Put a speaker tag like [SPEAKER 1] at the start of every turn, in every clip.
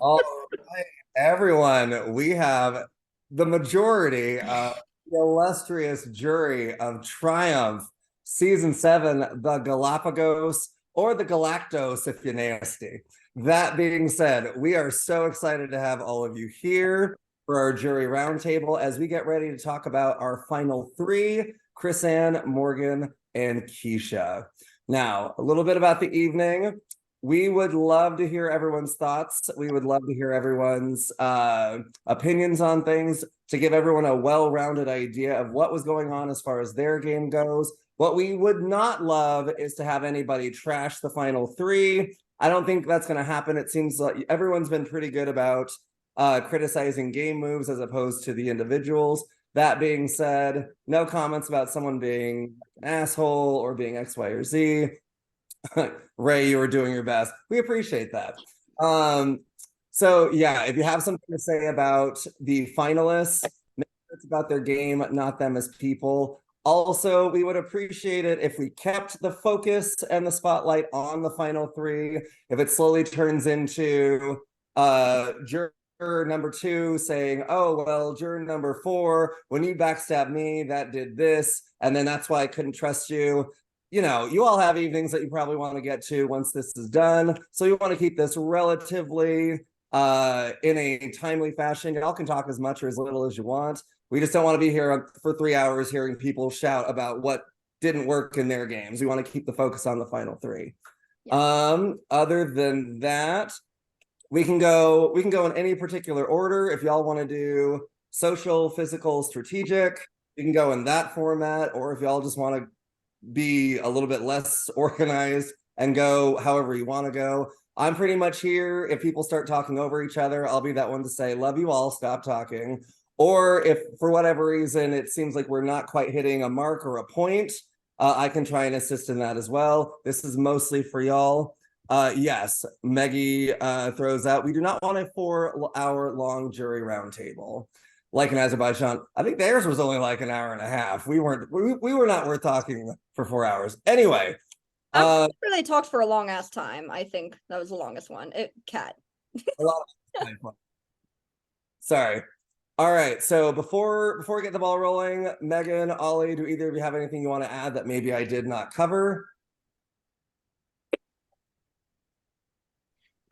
[SPEAKER 1] All right, everyone, we have the majority of the illustrious jury of Triumph, Season 7, the Galapagos, or the Galactos if you're nasty. That being said, we are so excited to have all of you here for our jury roundtable as we get ready to talk about our final three, Chrisanne, Morgan, and Keisha. Now, a little bit about the evening. We would love to hear everyone's thoughts. We would love to hear everyone's opinions on things to give everyone a well-rounded idea of what was going on as far as their game goes. What we would not love is to have anybody trash the final three. I don't think that's going to happen. It seems like everyone's been pretty good about criticizing game moves as opposed to the individuals. That being said, no comments about someone being an asshole or being X, Y, or Z. Ray, you were doing your best. We appreciate that. So yeah, if you have something to say about the finalists, it's about their game, not them as people. Also, we would appreciate it if we kept the focus and the spotlight on the final three. If it slowly turns into juror number two saying, oh, well, juror number four, when you backstabbed me, that did this, and then that's why I couldn't trust you. You know, you all have evenings that you probably want to get to once this is done. So you want to keep this relatively in a timely fashion. Y'all can talk as much or as little as you want. We just don't want to be here for 3 hours hearing people shout about what didn't work in their games. We want to keep the focus on the final three. Yeah. Other than that, we can go in any particular order. If y'all want to do social, physical, strategic, you can go in that format. Or if y'all just want to be a little bit less organized and go however you want to go. I'm pretty much here. If people start talking over each other, I'll be that one to say, love you all, stop talking. Or if for whatever reason it seems like we're not quite hitting a mark or a point, I can try and assist in that as well. This is mostly for y'all. Yes, Meggie throws out, we do not want a 4-hour long jury roundtable like in Azerbaijan. I think theirs was only like an hour and a half. We were not worth talking for 4 hours. Anyway.
[SPEAKER 2] I'm sure they talked for a long ass time. I think that was the longest one. Cat.
[SPEAKER 1] Sorry. All right. So before we get the ball rolling, Megan, Ollie, do either of you have anything you want to add that maybe I did not cover?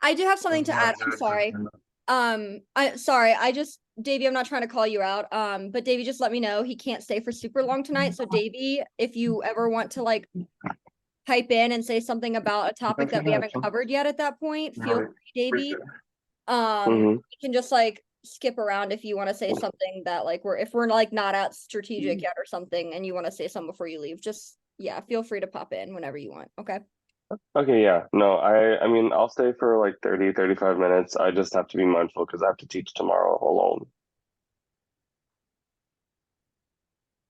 [SPEAKER 2] I do have something to add. I'm sorry. I just Davey, I'm not trying to call you out. But Davey just let me know he can't stay for super long tonight. So Davey, if you ever want to like pipe in and say something about a topic that we haven't covered yet at that point, feel free, Davey. You can just like skip around if you want to say something that like if we're like not at strategic yet or something and you want to say something before you leave, just yeah, feel free to pop in whenever you want. Okay.
[SPEAKER 3] Okay, yeah. No, I mean, I'll stay for like 30, 35 minutes. I just have to be mindful because I have to teach tomorrow alone.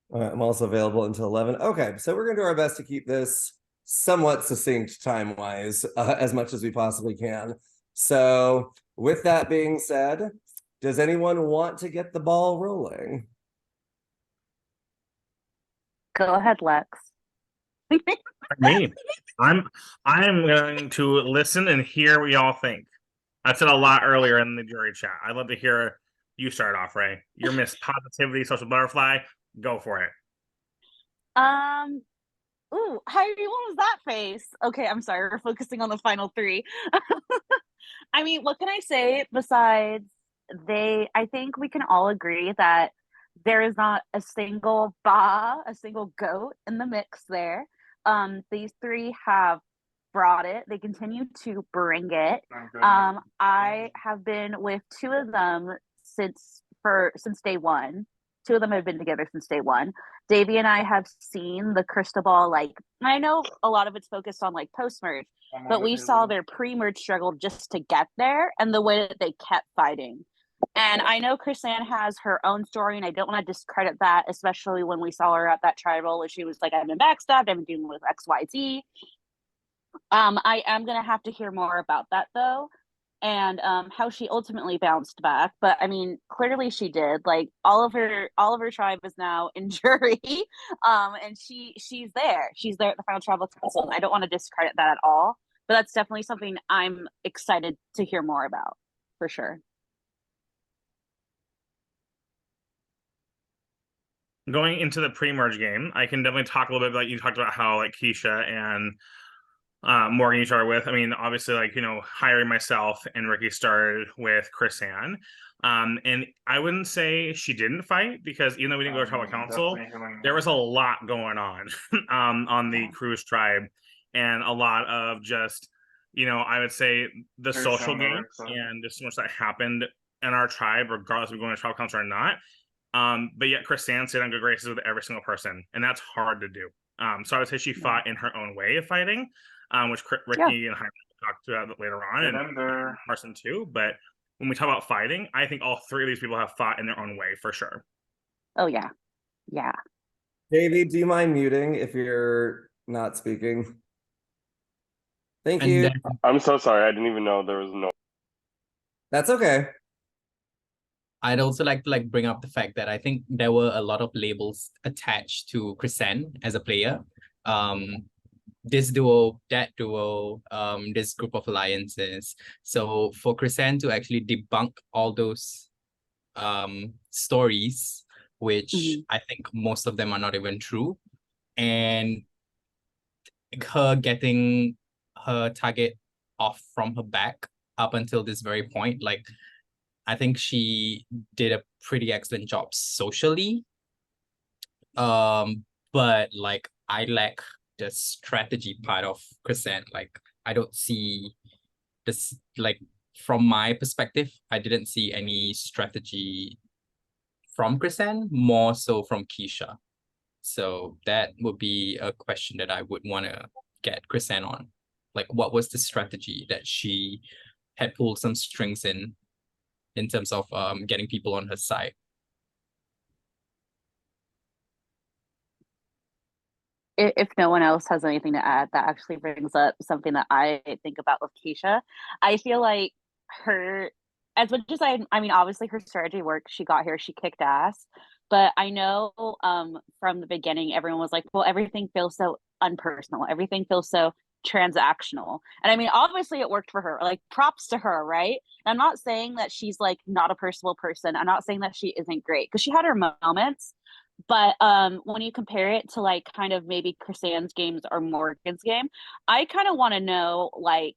[SPEAKER 1] All right, I'm also available until 11. Okay, so we're going to do our best to keep this somewhat succinct time-wise, as much as we possibly can. So with that being said, does anyone want to get the ball rolling?
[SPEAKER 4] Go ahead, Lex.
[SPEAKER 5] Me. I'm going to listen and hear what y'all think. I said a lot earlier in the jury chat. I'd love to hear you start off, Ray. Your Miss Positivity Social Butterfly. Go for it.
[SPEAKER 4] Ooh, how what was that face? Okay, I'm sorry. We're focusing on the final three. I mean, what can I say besides I think we can all agree that there is not a single a single goat in the mix there. These three have brought it. They continue to bring it. I have been with two of them since day one. Two of them have been together since day one. Davey and I have seen the crystal ball. Like, I know a lot of it's focused on like post merge, but we saw their pre merge struggle just to get there and the way that they kept fighting. And I know Chrisanne has her own story, and I don't want to discredit that, especially when we saw her at that tribal where she was like, I've been backstabbed, I've been dealing with XYZ. I am going to have to hear more about that, though, and how she ultimately bounced back. But, I mean, clearly she did. Like, all of her tribe is now in jury, and she's there. She's there at the final tribal council. I don't want to discredit that at all, but that's definitely something I'm excited to hear more about, for sure.
[SPEAKER 5] Going into the pre-merge game, I can definitely talk a little bit about, you talked about how like Keisha and Morgan you started with. I mean, obviously, like, you know, hiring myself and Ricky started with Chris Ann. And I wouldn't say she didn't fight, because even though we didn't go to tribal council, there was a lot going on the cruise tribe, and a lot of just, you know, I would say the social game, and there's so much that happened in our tribe, regardless of going to tribal council or not. But yet Chris Ann stayed on good graces with every single person, and that's hard to do. So I would say she fought in her own way of fighting, which Ricky and I talked about later on, and Carson too. But when we talk about fighting, I think all three of these people have fought in their own way for sure.
[SPEAKER 4] Oh yeah. Yeah.
[SPEAKER 1] Davey, do you mind muting if you're not speaking? Thank
[SPEAKER 6] And
[SPEAKER 1] you.
[SPEAKER 6] then
[SPEAKER 3] I'm so sorry. I didn't even know there was no.
[SPEAKER 1] That's okay.
[SPEAKER 6] I'd also like to like bring up the fact that I think there were a lot of labels attached to Chrisanne as a player. This duo, that duo, this group of alliances. So for Chrisanne to actually debunk all those stories, which I think most of them are not even true, and her getting her target off from her back up until this very point, like I think she did a pretty excellent job socially. But like I lack the strategy part of Chrisanne. Like I don't see this, like from my perspective, I didn't see any strategy from Chrisanne, more so from Keisha. So that would be a question that I would want to get Chrisanne on. Like what was the strategy that she had pulled some strings in terms of getting people on her side?
[SPEAKER 4] If no one else has anything to add, that actually brings up something that I think about with Keisha. I feel like her, as much as I mean, obviously her strategy worked. She got here, she kicked ass. But I know from the beginning, everyone was like, well, everything feels so unpersonal. Everything feels so transactional. And I mean, obviously it worked for her. Like props to her, right? And I'm not saying that she's like not a personable person. I'm not saying that she isn't great, because she had her moments. But when you compare it to like kind of maybe Chrisanne's games or Morgan's game, I kind of want to know like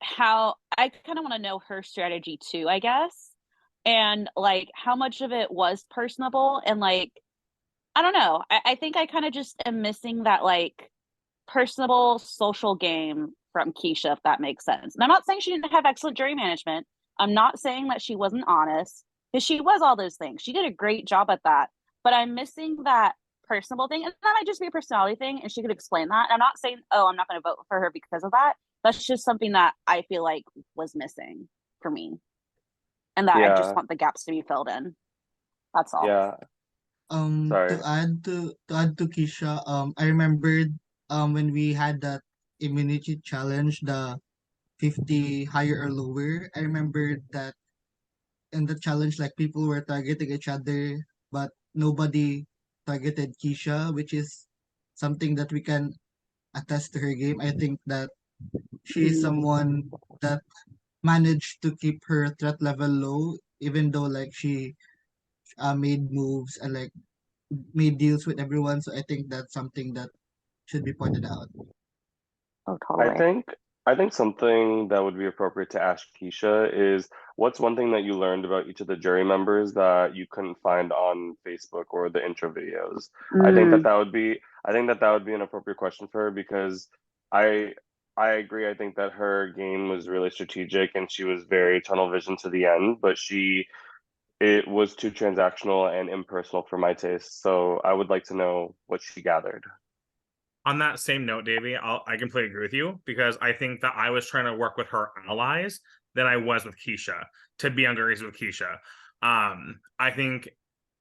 [SPEAKER 4] how I kind of want to know her strategy too, I guess. And like how much of it was personable, and like I don't know. I think I kind of just am missing that like personable social game from Keisha, if that makes sense. And I'm not saying she didn't have excellent jury management. I'm not saying that she wasn't honest, because she was all those things. She did a great job at that. But I'm missing that personable thing. And that might just be a personality thing, and she could explain that. I'm not saying, oh, I'm not going to vote for her because of that. That's just something that I feel like was missing for me. And that I just want the gaps to be filled in. That's all.
[SPEAKER 3] Yeah. Sorry.
[SPEAKER 7] To add to Keisha, I remembered when we had that immunity challenge, the 50 higher or lower. I remembered that in the challenge, like people were targeting each other, but nobody targeted Keisha, which is something that we can attest to her game. I think that she is someone that managed to keep her threat level low, even though like she made moves and like made deals with everyone. So I think that's something that should be pointed out.
[SPEAKER 4] Oh,
[SPEAKER 3] I
[SPEAKER 4] totally.
[SPEAKER 3] think I think something that would be appropriate to ask Keisha is, what's one thing that you learned about each of the jury members that you couldn't find on Facebook or the intro videos? I think that would be an appropriate question for her, because I I agree. I think that her game was really strategic and she was very tunnel vision to the end, but it was too transactional and impersonal for my taste. So I would like to know what she gathered.
[SPEAKER 5] On that same note, Davey, I completely agree with you, because I think that I was trying to work with her allies than I was with Keisha, to be on good with Keisha. I think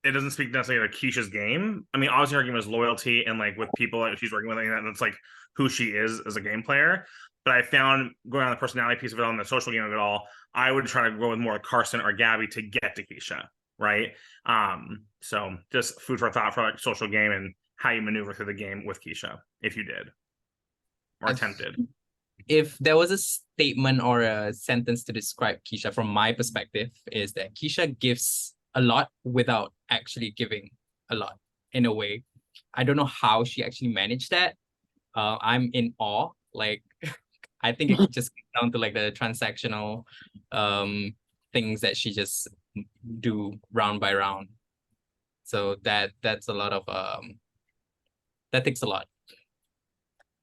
[SPEAKER 5] it doesn't speak necessarily to Keisha's game. I mean, obviously her game is loyalty and like with people that she's working with, and that's like who she is as a game player. But I found, going on the personality piece of it, on the social game of it all, I would try to go with more like Carson or Gabby to get to Keisha, right? So just food for thought for like social game and how you maneuver through the game with Keisha, if you did or attempted.
[SPEAKER 6] if there was a statement or a sentence to describe Keisha from my perspective, is that Keisha gives a lot without actually giving a lot in a way. I don't know how she actually managed that. I'm in awe. Like, I think it just comes down to like the transactional things that she just do round by round. So that's a lot of that takes a lot.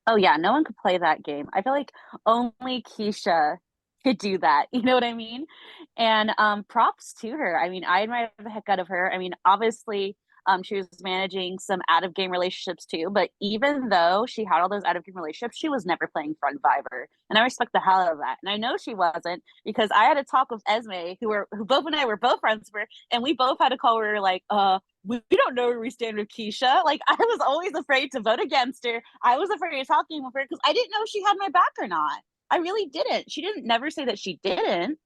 [SPEAKER 4] Oh yeah, no one could play that game. I feel like only Keisha could do that. You know what I mean? And props to her. I mean, I admire the heck out of her. I mean, obviously, she was managing some out of game relationships too, but even though she had all those out of game relationships, she was never playing front Viber. And I respect the hell out of that. And I know she wasn't because I had a talk with Esme, who both and I were both friends with, and we both had a call where we were like, we don't know where we stand with Keisha. Like, I was always afraid to vote against her. I was afraid of talking with her because I didn't know if she had my back or not. I really didn't. She didn't never say that she didn't,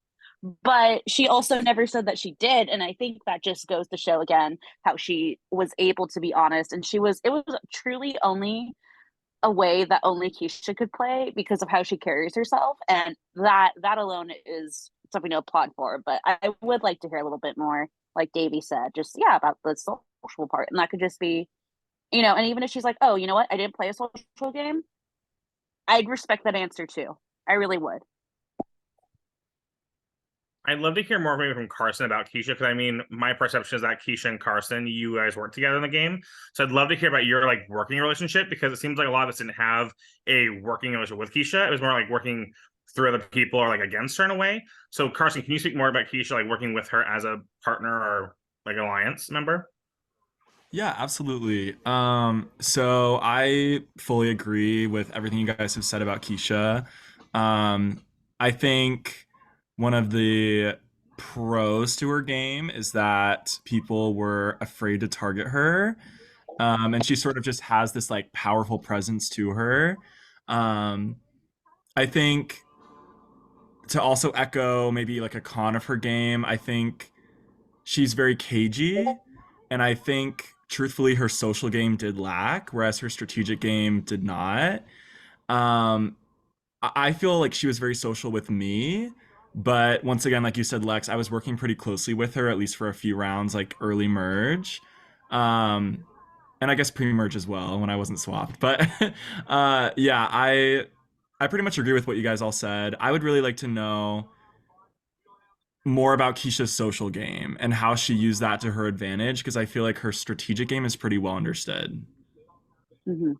[SPEAKER 4] but she also never said that she did. And I think that just goes to show again how she was able to be honest. And it was truly only a way that only Keisha could play because of how she carries herself. And that alone is something to applaud for. But I would like to hear a little bit more, like Davey said, just about the social part. And that could just be, and even if she's like, oh, you know what, I didn't play a social game, I'd respect that answer too. I really would.
[SPEAKER 5] I'd love to hear more maybe from Carson about Keisha, because I mean, my perception is that Keisha and Carson, you guys work together in the game. So I'd love to hear about your like working relationship, because it seems like a lot of us didn't have a working relationship with Keisha. It was more like working through other people or like against her in a way. So Carson, can you speak more about Keisha, like working with her as a partner or like alliance member?
[SPEAKER 8] Yeah, absolutely. So I fully agree with everything you guys have said about Keisha. I think one of the pros to her game is that people were afraid to target her. And she sort of just has this like powerful presence to her. Um, I think to also echo maybe like a con of her game, I think she's very cagey, and I think truthfully her social game did lack, whereas her strategic game did not. Um, I feel like she was very social with me, but once again, like you said, Lex, I was working pretty closely with her at least for a few rounds, like early merge. Um, and I guess pre-merge as well when I wasn't swapped. But yeah, I pretty much agree with what you guys all said. I would really like to know more about Keisha's social game and how she used that to her advantage, because I feel like her strategic game is pretty well understood.
[SPEAKER 4] Mm-hmm.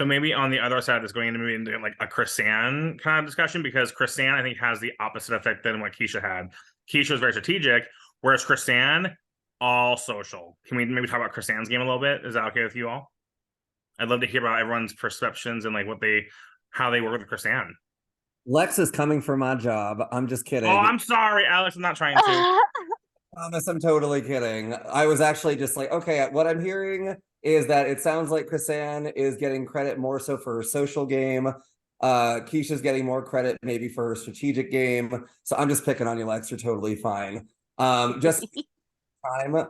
[SPEAKER 5] So maybe on the other side, that's going into like a Chrisanne kind of discussion, because Chrisanne, I think, has the opposite effect than what Keisha had. Keisha was very strategic, whereas Chrisanne, all social. Can we maybe talk about Chrisanne's game a little bit? Is that okay with you all? I'd love to hear about everyone's perceptions and like how they work with Chrisanne.
[SPEAKER 1] Lex is coming for my job. I'm just kidding.
[SPEAKER 5] Oh, I'm sorry, Alex. I'm not trying to.
[SPEAKER 1] Promise, I'm totally kidding. I was actually just like, okay, what I'm hearing is that it sounds like Chrisanne is getting credit more so for her social game. Keisha's getting more credit maybe for her strategic game. So I'm just picking on you, Lex. You're totally fine. Just time.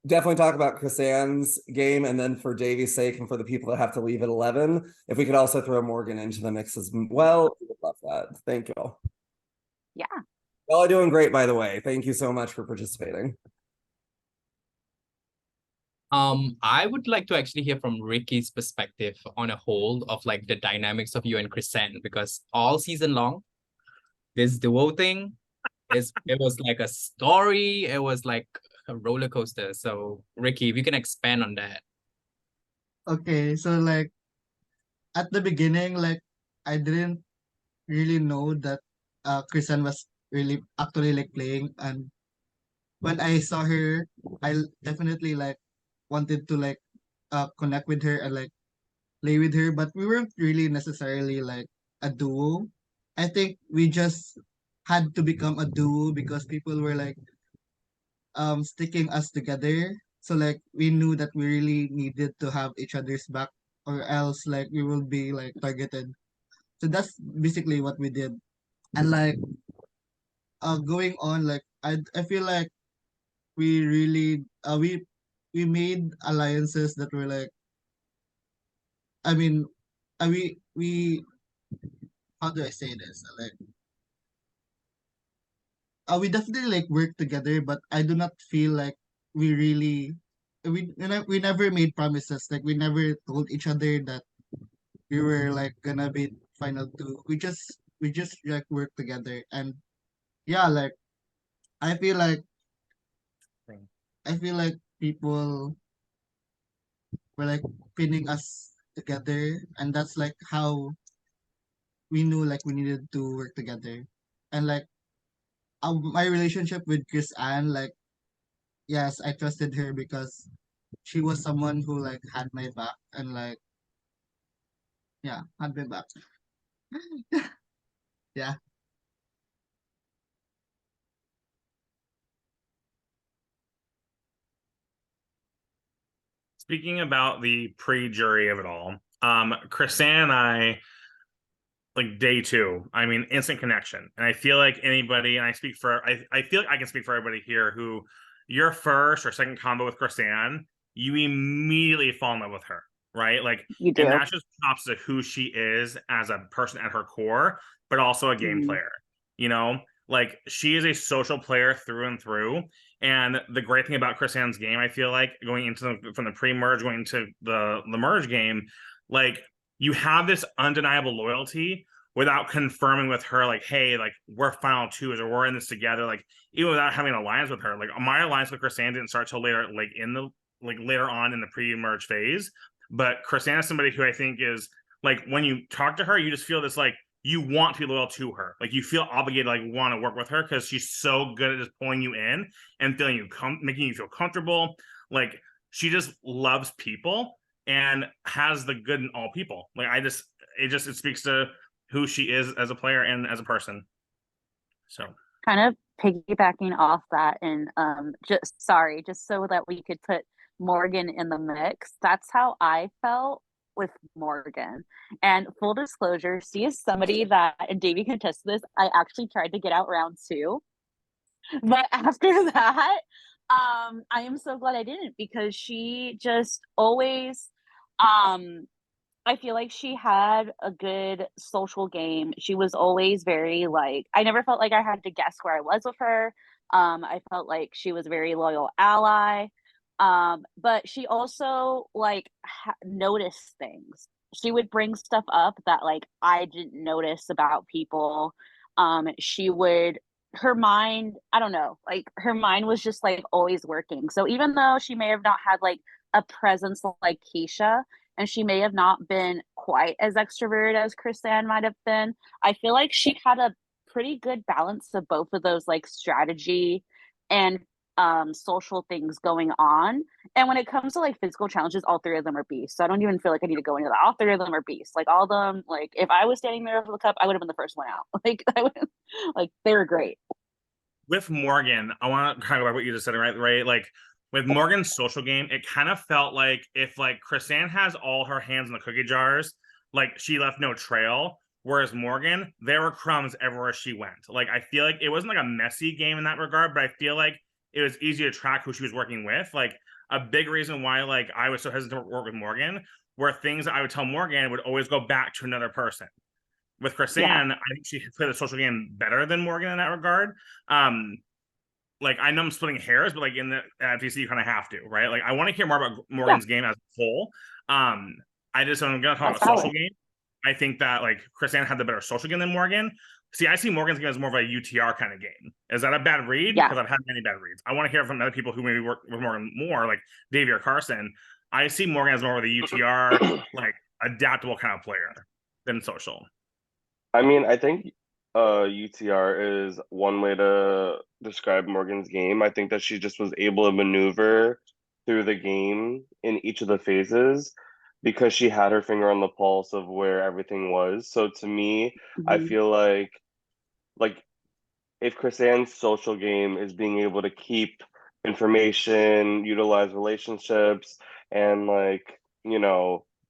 [SPEAKER 1] Definitely talk about Chrisanne's game, and then for Davey's sake and for the people that have to leave at 11, if we could also throw Morgan into the mix as well, we would love that. Thank you.
[SPEAKER 4] Yeah.
[SPEAKER 1] Y'all are doing great, by the way. Thank you so much for participating.
[SPEAKER 6] I would like to actually hear from Ricky's perspective on a whole of like the dynamics of you and Chrisanne, because all season long, this duo thing it was like a story, it was like a roller coaster. So Ricky, if you can expand on that.
[SPEAKER 7] Okay, so like at the beginning, like I didn't really know that Kristen was really actually like playing, and when I saw her, definitely like wanted to like connect with her and like play with her, but we weren't really necessarily like a duo. I think we just had to become a duo because people were like sticking us together. So like we knew that we really needed to have each other's back, or else like we will be like targeted. So that's basically what we did. And like going on, like I feel like we really we made alliances that were like, I mean, we how do I say this? Like we definitely like work together, but I do not feel like we really we never made promises. Like we never told each other that we were like gonna be final two. We just like work together, and yeah, like I feel like I feel like people were like pinning us together, and that's like how we knew like we needed to work together. And like my relationship with Chris Ann, like yes, I trusted her because she was someone who like had my back and like yeah, had my back. Yeah.
[SPEAKER 5] Speaking about the pre-jury of it all, Chrisanne and I, like day two, I mean, instant connection. And I feel like anybody, and I feel like I can speak for everybody here who your first or second combo with Chrisanne, you immediately fall in love with her, right? Like,
[SPEAKER 4] You
[SPEAKER 5] and
[SPEAKER 4] do.
[SPEAKER 5] that's just props to who she is as a person at her core, but also a game
[SPEAKER 4] Mhm.
[SPEAKER 5] player, you know? Like, she is a social player through and through. And the great thing about Chrisanne's game, I feel like, going into from the pre-merge, going into the merge game, like, you have this undeniable loyalty without confirming with her, like, hey, like, we're final twos or we're in this together. Like, even without having an alliance with her. Like, my alliance with Chrisanne didn't start till later, like later on in the pre-merge phase. But Chrisanne is somebody who I think is like, when you talk to her, you just feel this like you want to be loyal to her. Like, you feel obligated, like want to work with her because she's so good at just pulling you in and feeling you making you feel comfortable. Like, she just loves people and has the good in all people. Like, it speaks to who she is as a player and as a person. So
[SPEAKER 4] Kind of piggybacking off that, and just so that we could put Morgan in the mix. That's how I felt with Morgan. And full disclosure, she is somebody that, and Davey can attest to this, I actually tried to get out round two. But after that, I am so glad I didn't, because she just always I feel like she had a good social game. She was always very like, I never felt like I had to guess where I was with her. I felt like she was a very loyal ally. But she also like noticed things. She would bring stuff up that like I didn't notice about people. She would her mind, I don't know, like her mind was just like always working. So even though she may have not had like a presence like Keisha, and she may have not been quite as extroverted as Chrisanne might have been, I feel like she had a pretty good balance of both of those, like strategy and social things going on. And when it comes to like physical challenges, all three of them are beasts. So I don't even feel like I need to go into that. All three of them are beasts. Like all of them, like if I was standing there with the cup, I would have been the first one out. Like I would, like they were great.
[SPEAKER 5] with Morgan, I want to kind of about what you just said, right? Right, like with Morgan's social game, it kind of felt like if like Chrisanne has all her hands in the cookie jars, like she left no trail. Whereas Morgan, there were crumbs everywhere she went. Like I feel like it wasn't like a messy game in that regard, but I feel like it was easy to track who she was working with. Like a big reason why like I was so hesitant to work with Morgan were things that I would tell Morgan would always go back to another person. With
[SPEAKER 4] Yeah.
[SPEAKER 5] Chrisanne, I think she played the social game better than Morgan in that regard. Um, like I know I'm splitting hairs, but like in the FTC, you kind of have to, right? Like I want to hear more about Morgan's game as a whole. I just I'm gonna talk
[SPEAKER 4] That's
[SPEAKER 5] about social
[SPEAKER 4] valid.
[SPEAKER 5] game. I think that like Chrisanne had the better social game than Morgan. See, I see Morgan's game as more of a UTR kind of game. Is that a bad read?
[SPEAKER 4] Yeah.
[SPEAKER 5] Because I've had many bad reads. I want to hear from other people who maybe work with Morgan more, like Davey or Carson. I see Morgan as more of a UTR, like adaptable kind of player than social.
[SPEAKER 3] I mean, I think UTR is one way to describe Morgan's game. I think that she just was able to maneuver through the game in each of the phases because she had her finger on the pulse of where everything was. So to me, I
[SPEAKER 4] Mhm.
[SPEAKER 3] feel like if Chrisanne's social game is being able to keep information, utilize relationships, and like,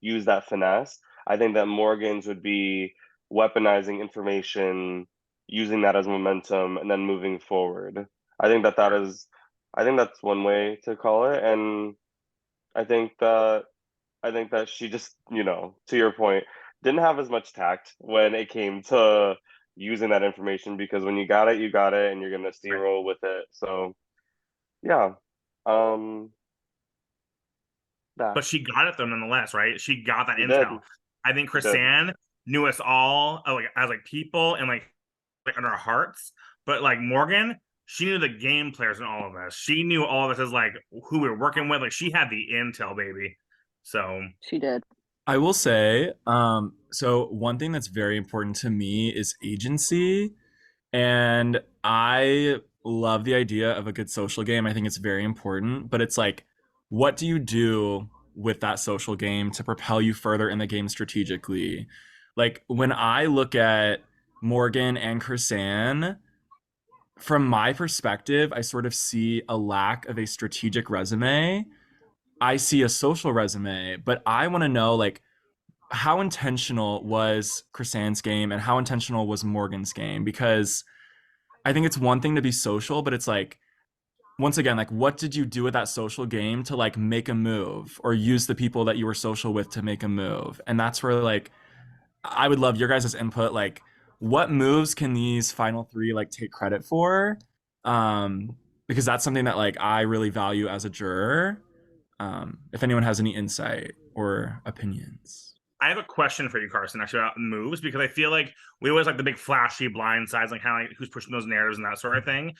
[SPEAKER 3] use that finesse, I think that Morgan's would be weaponizing information, using that as momentum, and then moving forward. I think that that is, I think that's one way to call it. And I think that I think that she just, to your point, didn't have as much tact when it came to using that information, because when you got it, and you're gonna steamroll with it. So yeah. That
[SPEAKER 5] But she got it though nonetheless, right? She got that
[SPEAKER 3] she did.
[SPEAKER 5] intel. I think
[SPEAKER 3] She did.
[SPEAKER 5] Chrisanne knew us all like as like people and like in our hearts. But like Morgan, she knew the game players in all of us. She knew all of us as like who we were working with. Like she had the intel, baby. So
[SPEAKER 4] She did.
[SPEAKER 8] I will say, so one thing that's very important to me is agency. And I love the idea of a good social game. I think it's very important, but it's like, what do you do with that social game to propel you further in the game strategically? Like when I look at Morgan and Chrisanne, from my perspective, I sort of see a lack of a strategic resume. I see a social resume, but I want to know like how intentional was Chrisanne's game and how intentional was Morgan's game? Because I think it's one thing to be social, but it's like, once again, like what did you do with that social game to like make a move or use the people that you were social with to make a move? And that's where like I would love your guys' input. Like, what moves can these final three like take credit for? Because that's something that like I really value as a juror. If anyone has any insight or opinions.
[SPEAKER 5] I have a question for you, Carson, actually about moves, because I feel like we always like the big flashy blind sides, like how like, who's pushing those narratives and that sort of thing.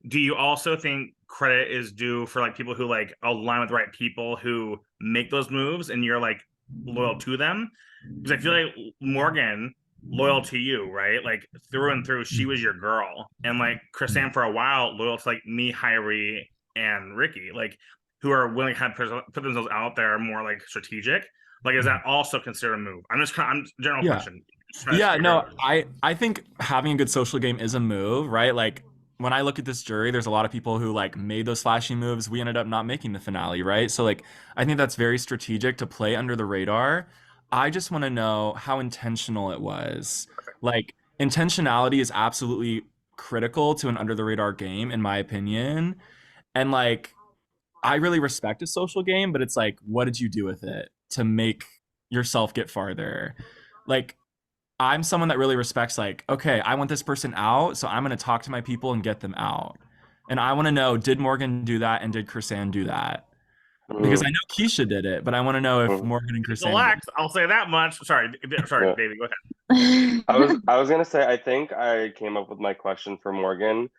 [SPEAKER 5] Do you also think credit is due for like people who like align with the right people who make those moves and you're like loyal to them? Because I feel like Morgan loyal to you, right? Like through and through, she was your girl. And like Chrisanne for a while loyal to like me, Hyrie, and Ricky, like who are willing to put themselves out there more like strategic. Like, is that also considered a move? I'm general question.
[SPEAKER 8] Yeah, no, I think having a good social game is a move, right? Like when I look at this jury, there's a lot of people who like made those flashy moves. We ended up not making the finale, right? So like I think that's very strategic to play under the radar. I just want to know how intentional it was. Like intentionality is absolutely critical to an under the radar game, in my opinion. And like I really respect a social game, but it's like, what did you do with it to make yourself get farther? Like, I'm someone that really respects, like, okay, I want this person out, so I'm going to talk to my people and get them out. And I want to know, did Morgan do that and did Chrisanne do that? Because I know Keisha did it, but I want to know if Morgan and Chrisanne
[SPEAKER 5] Relax, I'll say that much. Sorry,
[SPEAKER 3] Yeah.
[SPEAKER 5] baby, go ahead.
[SPEAKER 3] I was gonna say, I think I came up with my question for Morgan.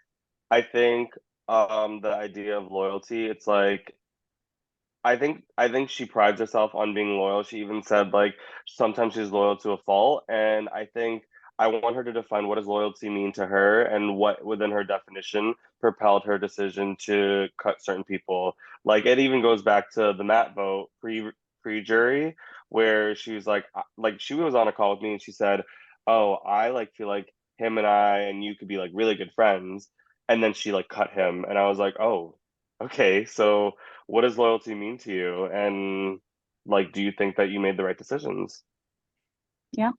[SPEAKER 3] I think the idea of loyalty, it's like I think she prides herself on being loyal. She even said like sometimes she's loyal to a fault, and I think I want her to define what does loyalty mean to her and what within her definition propelled her decision to cut certain people. Like it even goes back to the Matt vote pre jury where she was like she was on a call with me and she said, "Oh, I like feel like him and I and you could be like really good friends." And then she like cut him and I was like, "Oh, okay. So what does loyalty mean to you? And like, do you think that you made the right decisions?"
[SPEAKER 4] Yeah,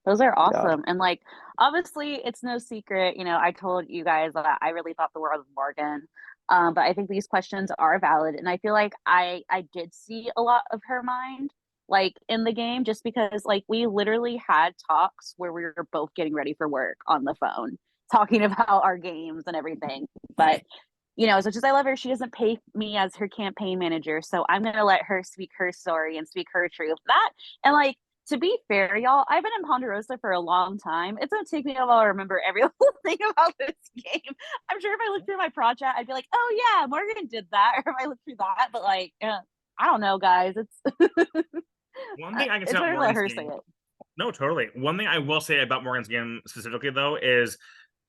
[SPEAKER 4] those are awesome. And like, obviously, it's no secret. You know, I told you guys that I really thought the world of Morgan. But I think these questions are valid, and I feel like I did see a lot of her mind like in the game, just because like we literally had talks where we were both getting ready for work on the phone, talking about our games and everything. But you know, as much as I love her, she doesn't pay me as her campaign manager. So I'm going to let her speak her story and speak her truth. That, and like, to be fair, y'all, I've been in Ponderosa for a long time. It's going to take me a while to remember every little thing about this game. I'm sure if I looked through my pro chat, I'd be like, oh yeah, Morgan did that. Or if I looked through that, but like, I don't know, guys. It's
[SPEAKER 5] One thing I can
[SPEAKER 4] it's
[SPEAKER 5] say about
[SPEAKER 4] better to let her
[SPEAKER 5] Morgan's
[SPEAKER 4] say
[SPEAKER 5] game.
[SPEAKER 4] it.
[SPEAKER 5] No, totally. One thing I will say about Morgan's game specifically, though, is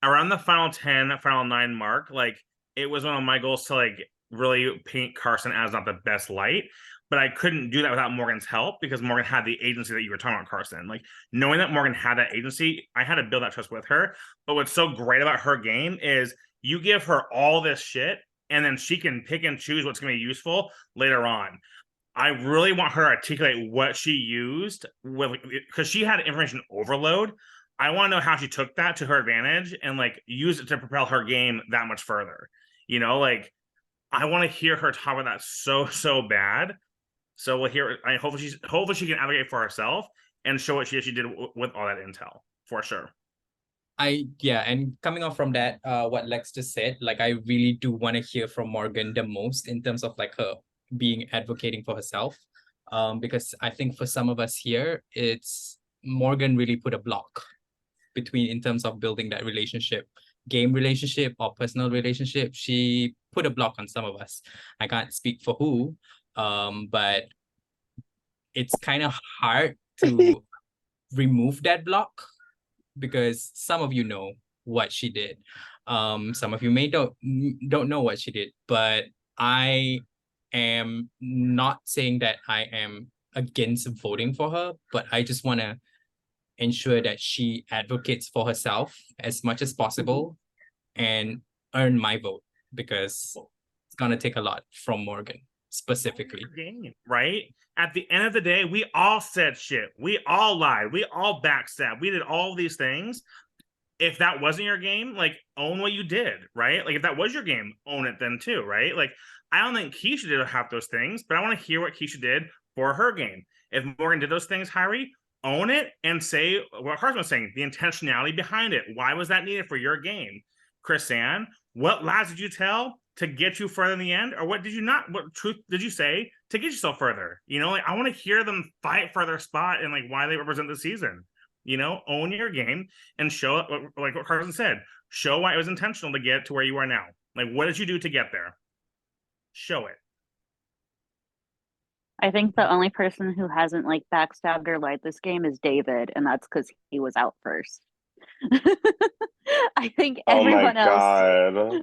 [SPEAKER 5] around the final 10, final 9 mark, like it was one of my goals to like really paint Carson as not the best light. But I couldn't do that without Morgan's help because Morgan had the agency that you were talking about, Carson. Like knowing that Morgan had that agency, I had to build that trust with her. But what's so great about her game is you give her all this shit and then she can pick and choose what's going to be useful later on. I really want her to articulate what she used with because she had information overload. I want to know how she took that to her advantage and like use it to propel her game that much further. You know, like I want to hear her talk about that so bad. So we'll hear. Hopefully she can advocate for herself and show what she did with all that intel for sure.
[SPEAKER 6] And coming off from that, what Lex just said, like I really do want to hear from Morgan the most in terms of like her being advocating for herself. Because I think for some of us here, it's Morgan really put a block between in terms of building that relationship, game relationship or personal relationship. She put a block on some of us. I can't speak for who, but it's kind of hard to remove that block because some of you know what she did. Some of you may don't know what she did, but I am not saying that I am against voting for her, but I just want to ensure that she advocates for herself as much as possible and earn my vote because it's gonna take a lot from Morgan specifically.
[SPEAKER 5] Game, right? At the end of the day, we all said shit. We all lied. We all backstabbed. We did all these things. If that wasn't your game, like own what you did, right? Like if that was your game, own it then too, right? Like I don't think Keisha did half those things, but I want to hear what Keisha did for her game. If Morgan did those things, Hyrie, own it and say what Carson was saying, the intentionality behind it. Why was that needed for your game? Chris-Anne, what lies did you tell to get you further in the end? Or what did you not, what truth did you say to get yourself further? You know, like I want to hear them fight for their spot and like why they represent the season. You know, own your game and show it, like what Carson said, show why it was intentional to get to where you are now. Like, what did you do to get there? Show it.
[SPEAKER 4] I think the only person who hasn't like backstabbed or lied this game is David, and that's because he was out first. I think everyone else.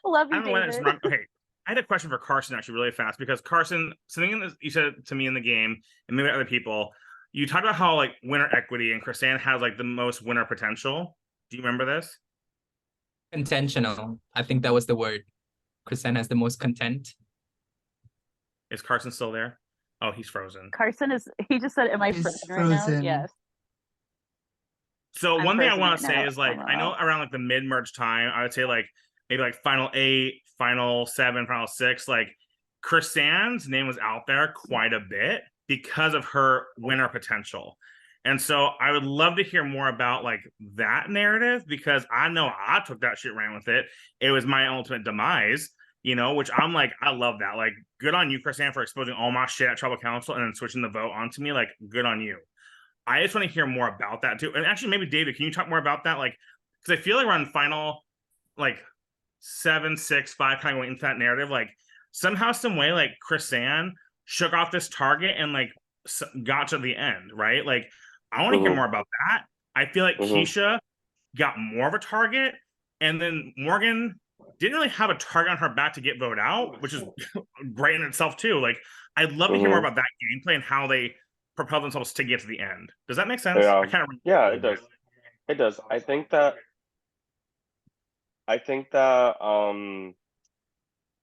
[SPEAKER 4] Love you, David.
[SPEAKER 5] Okay, I had a question for Carson actually really fast because Carson, something you said to me in the game and maybe other people, you talked about how like winner equity and Chris-Anne has like the most winner potential. Do you remember this?
[SPEAKER 6] Intentional. I think that was the word. Chris-Anne has the most content.
[SPEAKER 5] Is Carson still there? Oh, he's frozen.
[SPEAKER 4] Carson is, he just said, am I frozen right now? Yes.
[SPEAKER 5] So one thing I want to say is like, I know around like the mid-merge time, I would say like maybe like final 8, final 7, final 6, like Chris-Anne's name was out there quite a bit because of her winner potential. And so I would love to hear more about like that narrative because I know I took that shit, ran with it. It was my ultimate demise, you know, which I'm like, I love that. Like, good on you, Chris-Anne, for exposing all my shit at Tribal Council and then switching the vote onto me. Like, good on you. I just want to hear more about that too. And actually, maybe David, can you talk more about that? Like, because I feel like we're on final like 7, 6, 5 kind of going into that narrative. Like, somehow, some way, like Chris-Anne shook off this target and like got to the end, right? Like, I want to hear more about that. I feel like Keisha got more of a target, and then Morgan didn't really have a target on her back to get voted out, which is great in itself too. Like, I'd love to hear more about that gameplay and how they propel themselves to get to the end. Does that make sense?
[SPEAKER 3] Yeah, it does. It does. I think that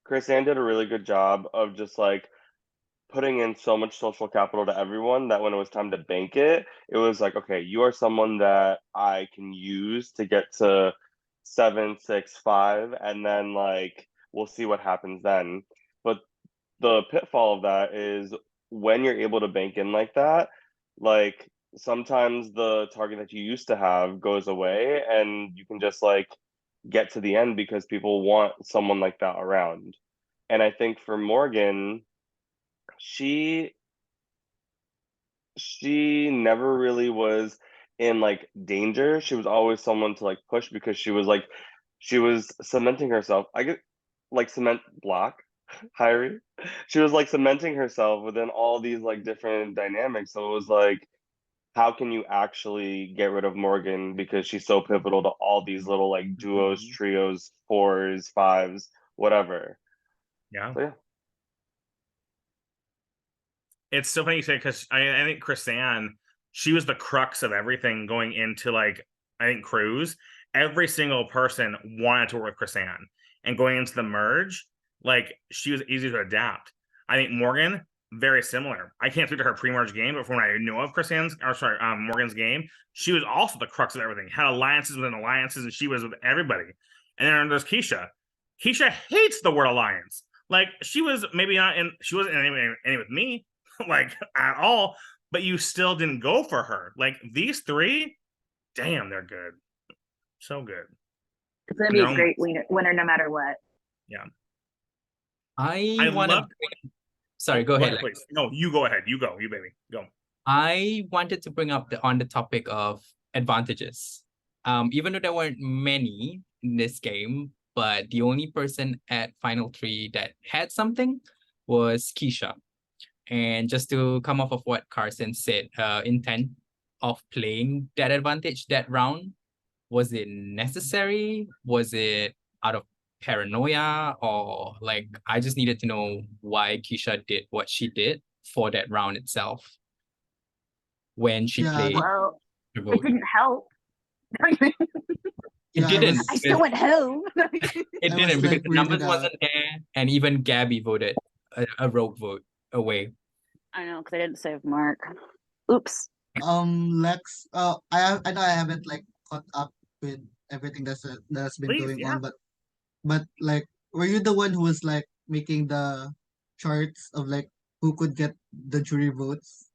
[SPEAKER 3] Chris-Anne did a really good job of just like putting in so much social capital to everyone that when it was time to bank it, it was like, okay, you are someone that I can use to get to 7, 6, 5, and then like we'll see what happens then. But the pitfall of that is when you're able to bank in like that, like sometimes the target that you used to have goes away and you can just like get to the end because people want someone like that around. And I think for Morgan, she never really was in like danger. She was always someone to like push because she was cementing herself. I get like cement block, Hyrie. She was like cementing herself within all these like different dynamics. So it was like, how can you actually get rid of Morgan because she's so pivotal to all these little like duos, trios, 4s, 5s, whatever.
[SPEAKER 5] Yeah.
[SPEAKER 3] So, yeah.
[SPEAKER 5] It's so funny you say because I think Chris-Anne, she was the crux of everything going into like I think Cruise. Every single person wanted to work with Chris-Anne, and going into the merge, like she was easy to adapt. I think Morgan, very similar. I can't speak to her pre-merge game, but from what I know of Morgan's game, she was also the crux of everything. Had alliances within alliances, and she was with everybody. And then there's Keisha. Keisha hates the word alliance. Like she was maybe not in. She wasn't in any with me. Like at all, but you still didn't go for her. Like these three, damn, they're good. So good.
[SPEAKER 4] It's gonna
[SPEAKER 5] In
[SPEAKER 4] be
[SPEAKER 5] their
[SPEAKER 4] a
[SPEAKER 5] own
[SPEAKER 4] great
[SPEAKER 5] ways.
[SPEAKER 4] winner no matter what.
[SPEAKER 5] Yeah.
[SPEAKER 6] I
[SPEAKER 5] I
[SPEAKER 6] want to.
[SPEAKER 5] love
[SPEAKER 6] Sorry, go ahead.
[SPEAKER 5] please. No, you go ahead. You go. You baby. Go.
[SPEAKER 6] I wanted to bring up on the topic of advantages. Even though there weren't many in this game, but the only person at Final 3 that had something was Keisha. And just to come off of what Carson said, intent of playing that advantage that round, was it necessary? Was it out of paranoia? Or like, I just needed to know why Keisha did what she did for that round itself when she
[SPEAKER 7] Yeah,
[SPEAKER 6] played
[SPEAKER 4] Well,
[SPEAKER 6] the
[SPEAKER 4] it
[SPEAKER 6] vote.
[SPEAKER 4] didn't help.
[SPEAKER 6] It
[SPEAKER 7] Yeah,
[SPEAKER 6] didn't.
[SPEAKER 4] I still went home.
[SPEAKER 6] It
[SPEAKER 7] I
[SPEAKER 6] didn't
[SPEAKER 7] was
[SPEAKER 6] because
[SPEAKER 7] like
[SPEAKER 6] the
[SPEAKER 7] weirded
[SPEAKER 6] numbers
[SPEAKER 7] out.
[SPEAKER 6] wasn't there, and even Gabby voted a rogue vote away.
[SPEAKER 4] I know, because I didn't save Mark. Oops.
[SPEAKER 7] Lex, I know I haven't like caught up with everything that's been
[SPEAKER 5] Please,
[SPEAKER 7] going
[SPEAKER 5] yeah.
[SPEAKER 7] on, but like, were you the one who was like making the charts of like who could get the jury votes?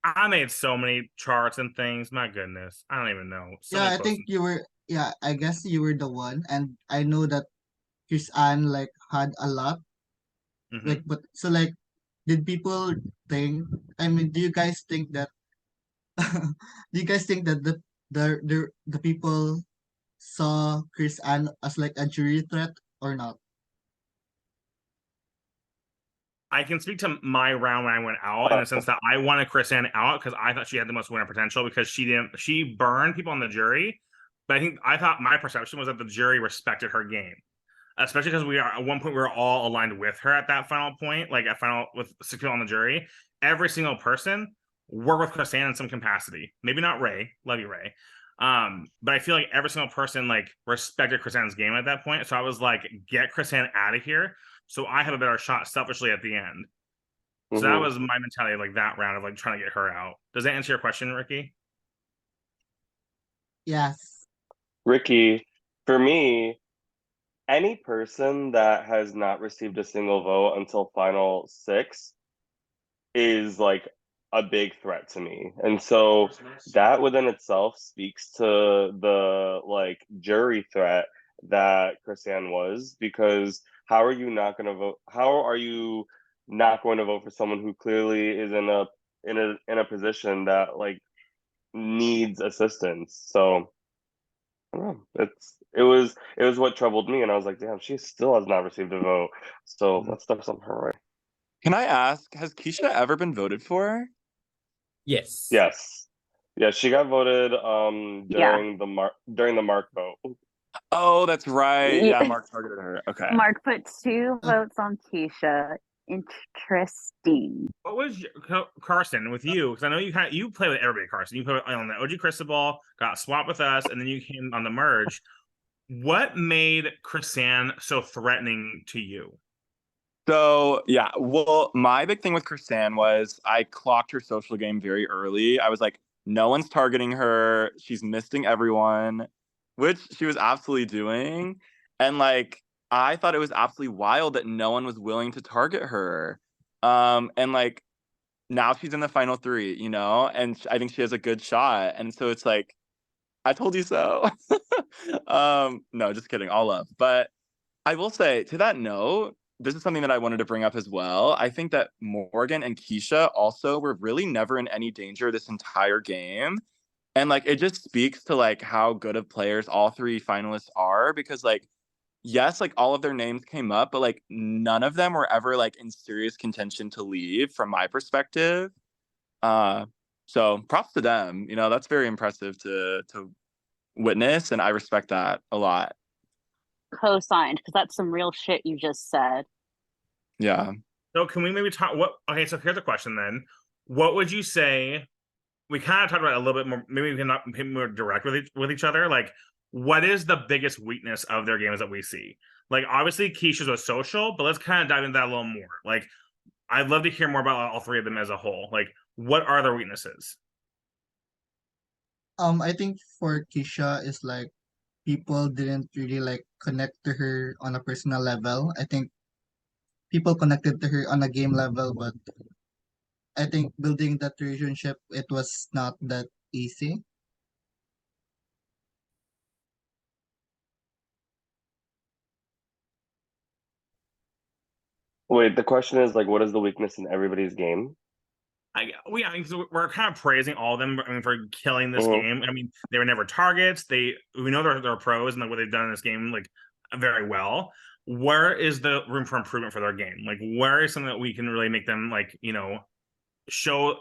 [SPEAKER 5] I made so many charts and things. My goodness. I don't even know. So
[SPEAKER 7] Yeah,
[SPEAKER 5] many
[SPEAKER 7] I
[SPEAKER 5] posts.
[SPEAKER 7] think you were. Yeah, I guess you were the one, and I know that Chris Ann like had a lot.
[SPEAKER 5] Mhm.
[SPEAKER 7] Like, but so like, did people think? I mean, do you guys think that? Do you guys think that the people saw Chris Ann as like a jury threat or not?
[SPEAKER 5] I can speak to my round when I went out in the sense that I wanted Chris-Anne out because I thought she had the most winner potential because she burned people on the jury. But I thought my perception was that the jury respected her game, especially because at one point we were all aligned with her at that final point, like at final with 6 people on the jury. Every single person worked with Chris-Anne in some capacity. Maybe not Ray, love you, Ray. But I feel like every single person like respected Chris-Anne's game at that point. So I was like, get Chris-Anne out of here so I have a better shot selfishly at the end. So that was my mentality of like that round of like trying to get her out. Does that answer your question, Ricky?
[SPEAKER 7] Yes.
[SPEAKER 3] Ricky, for me, any person that has not received a single vote until final 6 is like a big threat to me. And so that within itself speaks to the like jury threat that Chrisanne was, because how are you not going to vote? How are you not going to vote for someone who clearly is in a position that like needs assistance? So I don't know. It was what troubled me, and I was like, damn, she still has not received a vote. So let's start something her way.
[SPEAKER 8] Can I ask, has Keisha ever been voted for?
[SPEAKER 6] Yes.
[SPEAKER 3] Yes. Yeah, she got voted
[SPEAKER 4] Yeah.
[SPEAKER 3] during the Mark vote.
[SPEAKER 8] Oh, that's right.
[SPEAKER 4] Yeah.
[SPEAKER 8] Yeah, Mark targeted her. Okay.
[SPEAKER 4] Mark put 2 votes on Keisha. Interesting.
[SPEAKER 5] What was Carson with you? Because I know you play with everybody, Carson. You play on the OG Cristobal, got swapped with us, and then you came on the merge. What made Chrisanne so threatening to you?
[SPEAKER 8] So yeah, well, my big thing with Chrisanne was I clocked her social game very early. I was like, no one's targeting her. She's misting everyone, which she was absolutely doing. And like, I thought it was absolutely wild that no one was willing to target her. And like, now she's in the final 3, you know, and I think she has a good shot. And so it's like, I told you so. No, just kidding. All love. But I will say, to that note, this is something that I wanted to bring up as well. I think that Morgan and Keisha also were really never in any danger this entire game. And like it just speaks to like how good of players all 3 finalists are, because like yes, like all of their names came up, but like none of them were ever like in serious contention to leave from my perspective. So props to them. You know, that's very impressive to witness, and I respect that a lot.
[SPEAKER 4] Co-signed, because that's some real shit you just said.
[SPEAKER 8] Yeah.
[SPEAKER 5] So can we maybe talk okay, so here's a question then. What would you say? We kind of talked about it a little bit more, maybe we can not be more direct with each other. Like, what is the biggest weakness of their games that we see? Like, obviously Keisha's was social, but let's kind of dive into that a little more. Like, I'd love to hear more about all 3 of them as a whole. Like, what are their weaknesses?
[SPEAKER 7] I think for Keisha is like people didn't really like connect to her on a personal level. I think people connected to her on a game level, but I think building that relationship, it was not that easy.
[SPEAKER 3] Wait, the question is like, what is the weakness in everybody's game?
[SPEAKER 5] We're kind of praising all of them. I mean, for killing this
[SPEAKER 3] Mhm.
[SPEAKER 5] game. I mean, they were never targets. We know they're pros and like what they've done in this game like very well. Where is the room for improvement for their game? Like, where is something that we can really make them like show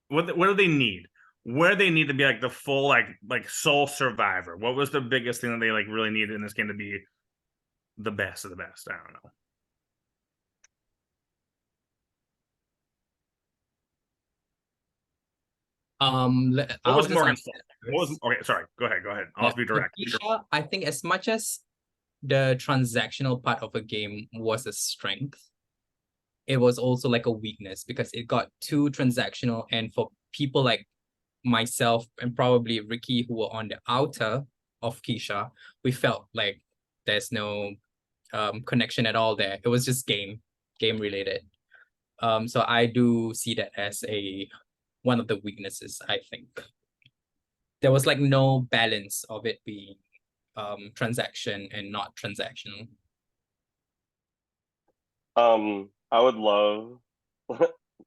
[SPEAKER 5] what do they need? Where they need to be like the full like sole survivor. What was the biggest thing that they like really needed in this game to be the best of the best? I don't know. What
[SPEAKER 6] I'll
[SPEAKER 5] was
[SPEAKER 6] just
[SPEAKER 5] Morgan's
[SPEAKER 6] answer
[SPEAKER 5] fault?
[SPEAKER 6] that
[SPEAKER 5] What was
[SPEAKER 6] first.
[SPEAKER 5] okay? Sorry, go ahead. I'll
[SPEAKER 6] Yeah,
[SPEAKER 5] have to be
[SPEAKER 6] for
[SPEAKER 5] direct.
[SPEAKER 6] Keisha, I think as much as the transactional part of a game was a strength, it was also like a weakness because it got too transactional. And for people like myself and probably Ricky, who were on the outer of Keisha, we felt like there's no connection at all there. It was just game related. So I do see that as one of the weaknesses, I think. There was like no balance of it being transaction and not transactional.
[SPEAKER 3] I would love.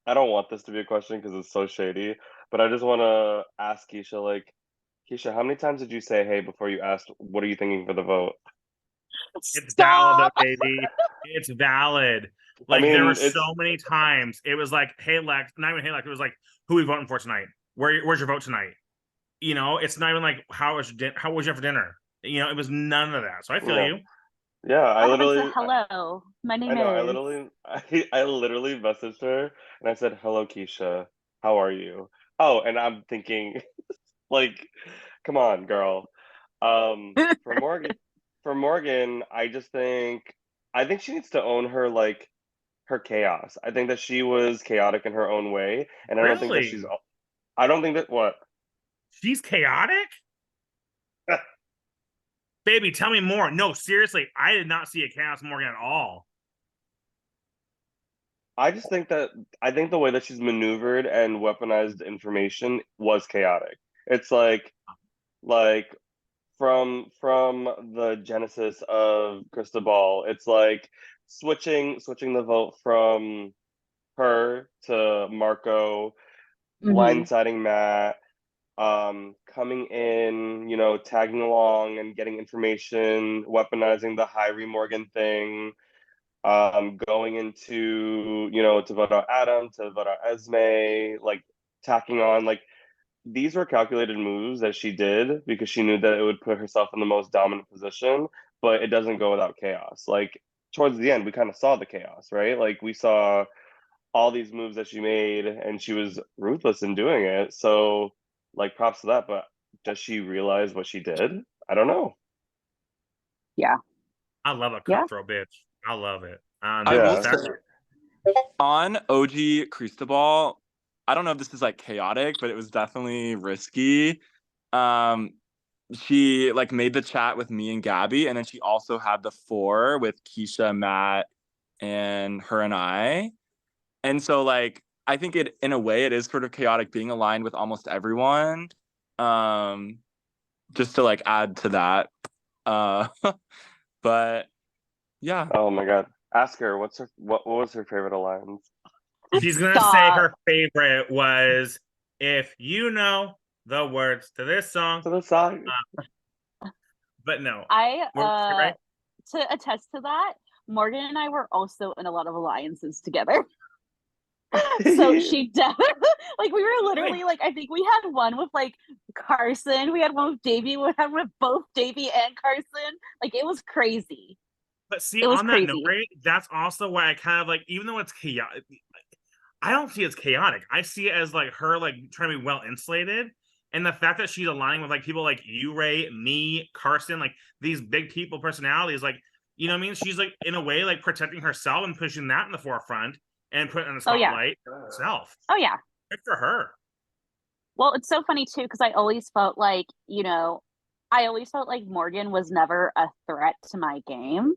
[SPEAKER 3] I don't want this to be a question because it's so shady, but I just want to ask Keisha, like, Keisha, how many times did you say "hey" before you asked, "What are you thinking for the vote"?
[SPEAKER 5] It's valid though,
[SPEAKER 4] Stop.
[SPEAKER 5] baby. It's valid.
[SPEAKER 3] I
[SPEAKER 5] Like there were
[SPEAKER 3] mean,
[SPEAKER 5] so
[SPEAKER 3] it's
[SPEAKER 5] many times it was like, "Hey Lex," not even "Hey Lex." It was like, "Who are we voting for tonight? Where's your vote tonight?" It's not even like how was you have for dinner? It was none of that. So I feel
[SPEAKER 3] yeah,
[SPEAKER 5] you.
[SPEAKER 3] yeah.
[SPEAKER 4] I haven't said hello. My
[SPEAKER 3] I
[SPEAKER 4] name
[SPEAKER 3] know.
[SPEAKER 4] is.
[SPEAKER 3] I literally messaged her and I said, "Hello, Keisha. How are you?" Oh, and I'm thinking, like, come on, girl. For Morgan, I think she needs to own her chaos. I think that she was chaotic in her own way, and
[SPEAKER 5] Really?
[SPEAKER 3] I don't think that what.
[SPEAKER 5] She's chaotic? Baby, tell me more. No, seriously, I did not see a Chaos Morgan at all.
[SPEAKER 3] I just think that I think the way that she's maneuvered and weaponized information was chaotic. It's like from the genesis of Cristobal, it's like switching the vote from her to Marco,
[SPEAKER 4] Mhm.
[SPEAKER 3] blindsiding Matt, coming in, tagging along and getting information, weaponizing the Hyrie Morgan thing, going into, to vote out Adam, to vote out Esme, like tacking on, like these were calculated moves that she did because she knew that it would put herself in the most dominant position, but it doesn't go without chaos. Like towards the end, we kind of saw the chaos, right? Like we saw all these moves that she made and she was ruthless in doing it. So like props to that, but does she realize what she did? I don't know.
[SPEAKER 4] Yeah.
[SPEAKER 5] I love a
[SPEAKER 4] Yeah.
[SPEAKER 5] cutthroat bitch. I love it.
[SPEAKER 8] I will
[SPEAKER 3] Yeah.
[SPEAKER 8] say on OG Cristobal, I don't know if this is like chaotic, but it was definitely risky. She like made the chat with me and Gabby, and then she also had the 4 with Keisha, Matt, and her and I. And so like I think it in a way it is sort of chaotic being aligned with almost everyone. Just to like add to that. But yeah.
[SPEAKER 3] Oh my god. Ask her what was her favorite alliance?
[SPEAKER 5] She's gonna say
[SPEAKER 4] Stop.
[SPEAKER 5] her favorite was "If You Know the Words to This Song."
[SPEAKER 3] To the side.
[SPEAKER 5] But no.
[SPEAKER 4] I
[SPEAKER 5] What was it, right?
[SPEAKER 4] to attest to that, Morgan and I were also in a lot of alliances together. So she definitely like we were literally like I think we had one with like Carson, we had one with Davey, we had one with both Davey and Carson. Like it was crazy.
[SPEAKER 5] But see,
[SPEAKER 4] It was
[SPEAKER 5] on that note,
[SPEAKER 4] crazy.
[SPEAKER 5] right? That's also why I kind of like, even though it's chaotic, I don't see it as chaotic. I see it as like her like trying to be well insulated. And the fact that she's aligning with like people like you, Ray, me, Carson, like these big people personalities, like, you know what I mean? She's like in a way like protecting herself and pushing that in the forefront and putting in the
[SPEAKER 4] Oh yeah.
[SPEAKER 5] spotlight herself.
[SPEAKER 4] Oh yeah.
[SPEAKER 5] Good for her.
[SPEAKER 4] Well, it's so funny too, because I always felt like, I always felt like Morgan was never a threat to my game.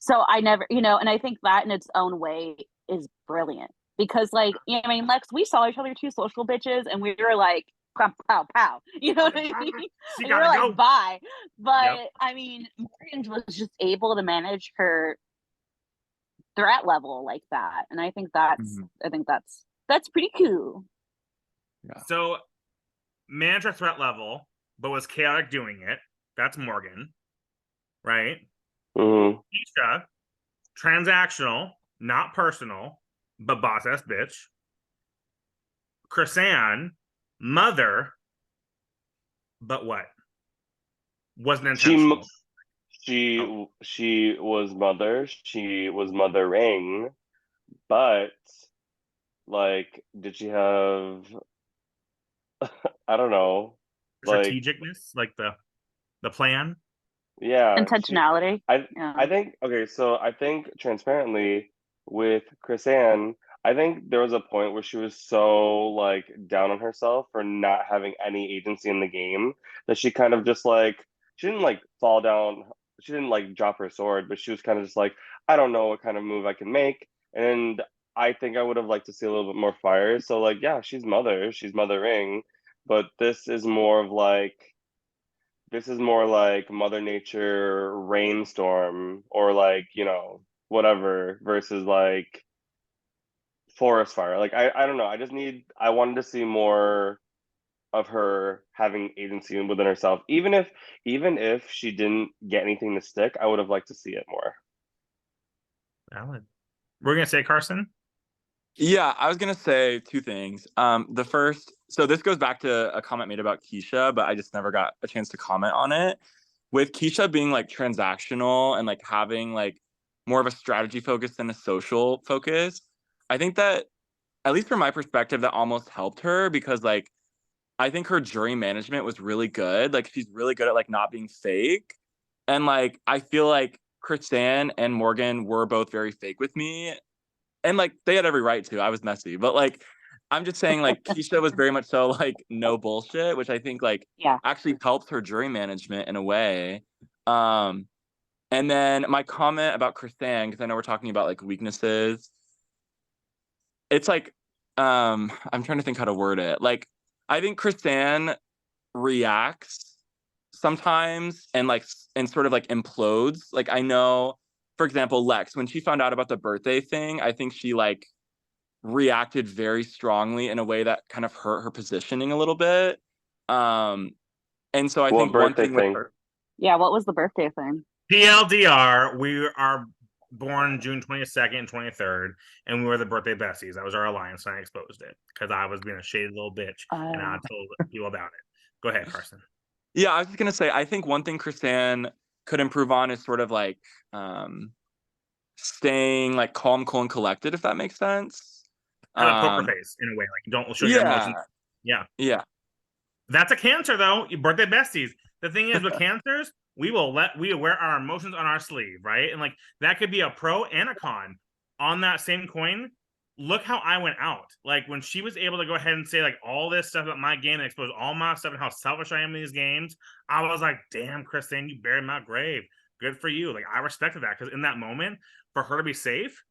[SPEAKER 4] So I never, and I think that in its own way is brilliant because like, I mean, Lex, we saw each other two social bitches and we were like, pow, pow, pow. You know what I mean?
[SPEAKER 5] She
[SPEAKER 4] And we were
[SPEAKER 5] gotta
[SPEAKER 4] like,
[SPEAKER 5] go.
[SPEAKER 4] bye. But
[SPEAKER 5] Yep.
[SPEAKER 4] I mean, Morgan was just able to manage her threat level like that. And I think that's pretty cool.
[SPEAKER 8] Yeah.
[SPEAKER 5] So manager threat level, but was chaotic doing it. That's Morgan, right?
[SPEAKER 3] Mhm.
[SPEAKER 5] Keisha, transactional, not personal, but boss ass bitch. Chrisanne, mother, but what? Wasn't intentional.
[SPEAKER 3] She was mother. She was mothering, but like, did she have? I don't know. Like,
[SPEAKER 5] Strategicness, like the plan.
[SPEAKER 3] yeah,
[SPEAKER 4] Intentionality.
[SPEAKER 3] I
[SPEAKER 4] Yeah.
[SPEAKER 3] think okay, so I think transparently with Chris Ann, I think there was a point where she was so like down on herself for not having any agency in the game that she kind of just like she didn't like fall down, she didn't like drop her sword, but she was kind of just like, I don't know what kind of move I can make. And I think I would have liked to see a little bit more fire. So like, yeah, she's mothering, but this is more like Mother Nature rainstorm or like, whatever versus like forest fire. Like I don't know. I wanted to see more of her having agency within herself. Even if she didn't get anything to stick, I would have liked to see it more.
[SPEAKER 5] Valid. We're gonna say Carson.
[SPEAKER 9] Yeah, I was gonna say two things. The first, so this goes back to a comment made about Keisha, but I just never got a chance to comment on it. With Keisha being like transactional and like having like more of a strategy focus than a social focus, I think that, at least from my perspective, that almost helped her because like I think her jury management was really good. Like she's really good at like not being fake. And like I feel like Kristan and Morgan were both very fake with me, and like they had every right to. I was messy, but like I'm just saying like Keisha was very much so like no bullshit, which I think like
[SPEAKER 4] Yeah.
[SPEAKER 9] actually helped her jury management in a way. And then my comment about Kristan, because I know we're talking about like weaknesses, it's like I'm trying to think how to word it. Like I think Kristan reacts sometimes and sort of like implodes. Like I know, for example, Lex, when she found out about the birthday thing, I think she like reacted very strongly in a way that kind of hurt her positioning a little bit. And so I
[SPEAKER 3] What
[SPEAKER 9] think one
[SPEAKER 3] birthday
[SPEAKER 9] thing with
[SPEAKER 3] thing?
[SPEAKER 9] her,
[SPEAKER 4] Yeah, what was the birthday thing?
[SPEAKER 5] PLDR, we are born June 22nd and 23rd, and we were the birthday besties. That was our alliance, and I exposed it because I was being a shady little bitch, and I told people about it. Go ahead, Carson.
[SPEAKER 9] yeah, I was just gonna say, I think one thing Kristan could improve on is sort of like staying like calm, cool, and collected, if that makes sense.
[SPEAKER 5] Kind of poker face in a way, like don't show your emotions. Yeah. That's a Cancer though. Birthday besties. The thing is with Cancers, we wear our emotions on our sleeve, right? And like that could be a pro and a con. On that same coin, look how I went out. Like when she was able to go ahead and say like all this stuff about my game and expose all my stuff and how selfish I am in these games, I was like, damn, Kristen, you buried my grave. Good for you. Like I respected that because in that moment, for her to be safe,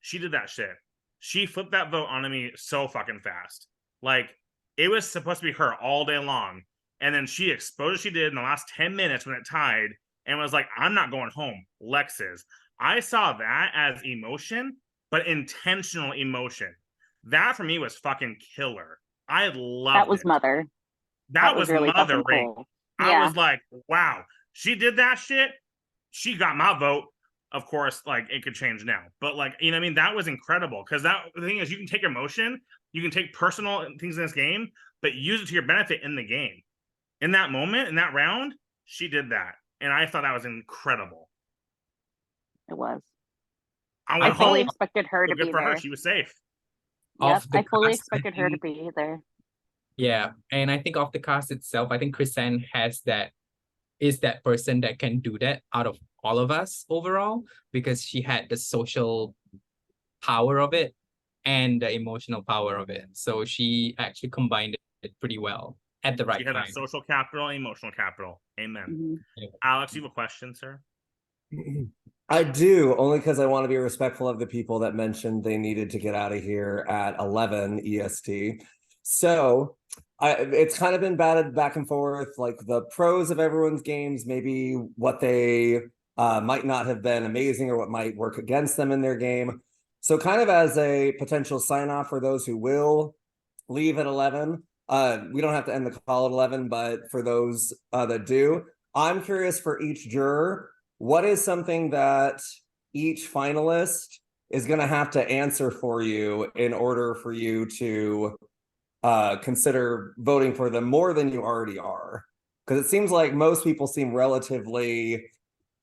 [SPEAKER 5] she did that shit. She flipped that vote onto me so fucking fast. Like it was supposed to be her all day long. And then she exposed she did in the last 10 minutes when it tied and was like, I'm not going home. Lex is. I saw that as emotion, but intentional emotion. That for me was fucking killer. I loved
[SPEAKER 4] That was
[SPEAKER 5] it.
[SPEAKER 4] Mother.
[SPEAKER 5] That was
[SPEAKER 4] really
[SPEAKER 5] mothering.
[SPEAKER 4] cool.
[SPEAKER 5] I
[SPEAKER 4] Yeah.
[SPEAKER 5] was like, wow, she did that shit. She got my vote. Of course, like it could change now, but like, you know what I mean? That was incredible because the thing is, you can take emotion, you can take personal things in this game, but use it to your benefit in the game. In that moment, in that round, she did that. And I thought that was incredible.
[SPEAKER 4] It was.
[SPEAKER 5] I
[SPEAKER 4] I
[SPEAKER 5] went
[SPEAKER 4] fully
[SPEAKER 5] home.
[SPEAKER 4] expected her
[SPEAKER 5] So
[SPEAKER 4] to
[SPEAKER 5] good
[SPEAKER 4] be
[SPEAKER 5] for her.
[SPEAKER 4] there.
[SPEAKER 5] She was safe.
[SPEAKER 4] Yep,
[SPEAKER 6] Of the
[SPEAKER 4] I fully
[SPEAKER 6] cast,
[SPEAKER 4] expected her to be there.
[SPEAKER 6] Yeah, and I think of the cast itself, I think Chrisanne is that person that can do that out of all of us overall, because she had the social power of it and the emotional power of it. So she actually combined it pretty well at the right
[SPEAKER 5] She had
[SPEAKER 6] time.
[SPEAKER 5] that social capital, emotional capital. Amen.
[SPEAKER 4] Mhm.
[SPEAKER 6] Yeah.
[SPEAKER 5] Alex, you have a question, sir?
[SPEAKER 1] I do, only because I want to be respectful of the people that mentioned they needed to get out of here at 11 EST. So it's kind of been batted back and forth, like the pros of everyone's games, maybe what they might not have been amazing or what might work against them in their game. So kind of as a potential sign off for those who will leave at 11, we don't have to end the call at 11, but for those that do, I'm curious for each juror, what is something that each finalist is going to have to answer for you in order for you to consider voting for them more than you already are? Because it seems like most people seem relatively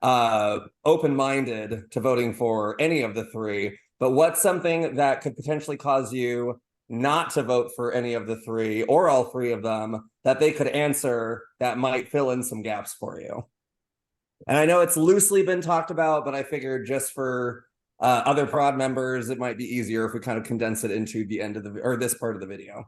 [SPEAKER 1] open-minded to voting for any of the three, but what's something that could potentially cause you not to vote for any of the three or all three of them that they could answer that might fill in some gaps for you? And I know it's loosely been talked about, but I figured just for other prod members, it might be easier if we kind of condense it into the end of the or this part of the video.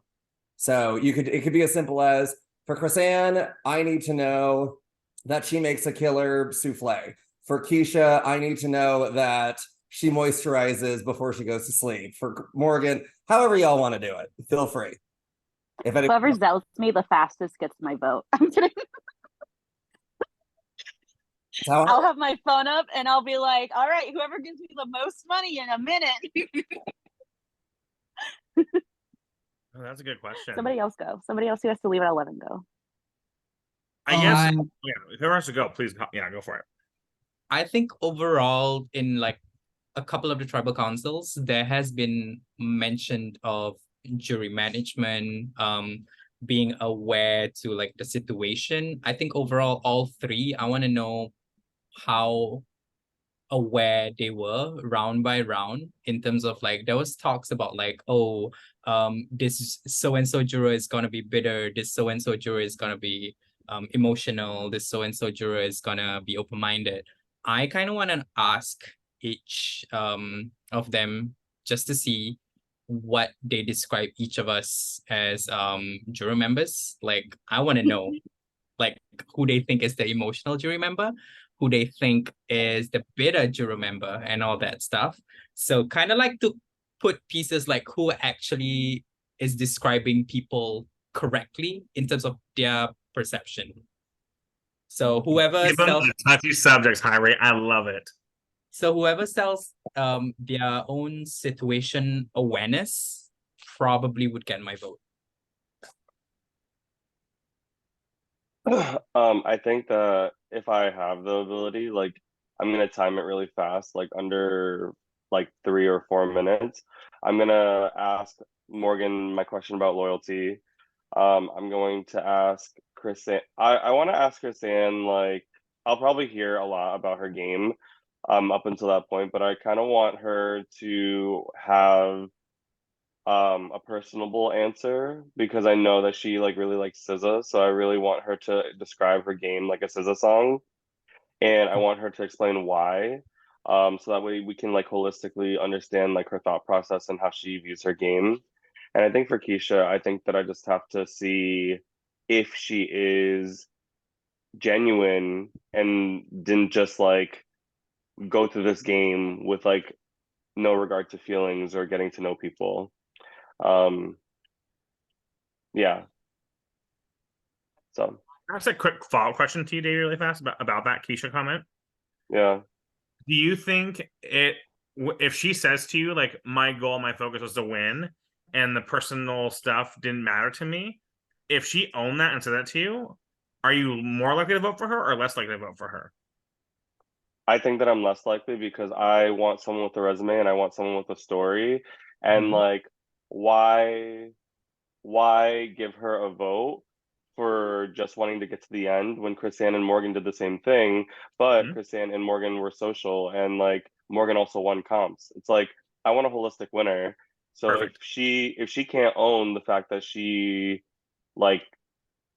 [SPEAKER 1] So it could be as simple as, for Chrisanne, I need to know that she makes a killer souffle. For Keisha, I need to know that she moisturizes before she goes to sleep. For Morgan, however y'all want to do it, feel free. If
[SPEAKER 4] Whoever zelts me the fastest gets my vote. I'm kidding. I'll have my phone up and I'll be like, all right, whoever gives me the most money in a minute.
[SPEAKER 5] Oh, that's a good question.
[SPEAKER 4] Somebody else go. Somebody else who has to leave at 11 go.
[SPEAKER 5] I guess, whoever has to go, please, go for it.
[SPEAKER 6] I think overall, in like a couple of the tribal councils, there has been mention of jury management, being aware to like the situation. I think overall, all three, I want to know how aware they were round by round in terms of like there was talks about like, oh, this so-and-so juror is gonna be bitter, this so-and-so juror is gonna be emotional, this so-and-so juror is gonna be open-minded. I kind of want to ask each of them just to see what they describe each of us as juror members. Like I want to know like who they think is the emotional jury member, who they think is the bitter juror member, and all that stuff. So kind of like to put pieces like who actually is describing people correctly in terms of their perception. So whoever sells
[SPEAKER 5] touchy subjects, Harry, I love it.
[SPEAKER 6] So whoever sells their own situation awareness probably would get my vote.
[SPEAKER 3] I think that if I have the ability, like I'm gonna time it really fast, like under like 3 or 4 minutes. I'm gonna ask Morgan my question about loyalty. I'm going to ask Chrisanne. I want to ask Chrisanne, like I'll probably hear a lot about her game up until that point, but I kind of want her to have a personable answer because I know that she like really likes SZA, so I really want her to describe her game like a SZA song, and I want her to explain why, so that way we can like holistically understand like her thought process and how she views her game. And I think for Keisha, I think that I just have to see if she is genuine and didn't just like go through this game with like no regard to feelings or getting to know people. Yeah. So
[SPEAKER 5] That's a quick follow-up question to you, Dave, really fast about that Keisha comment.
[SPEAKER 3] yeah.
[SPEAKER 5] Do you think if she says to you like my goal, my focus was to win, and the personal stuff didn't matter to me, if she owned that and said that to you, are you more likely to vote for her or less likely to vote for her?
[SPEAKER 3] I think that I'm less likely because I want someone with a resume and I want someone with a story. And like, why give her a vote for just wanting to get to the end when Chrisanne and Morgan did the same thing, but Chrisanne and Morgan were social and like Morgan also won comps. It's like I want a holistic winner. So
[SPEAKER 5] Perfect.
[SPEAKER 3] if she can't own the fact that she like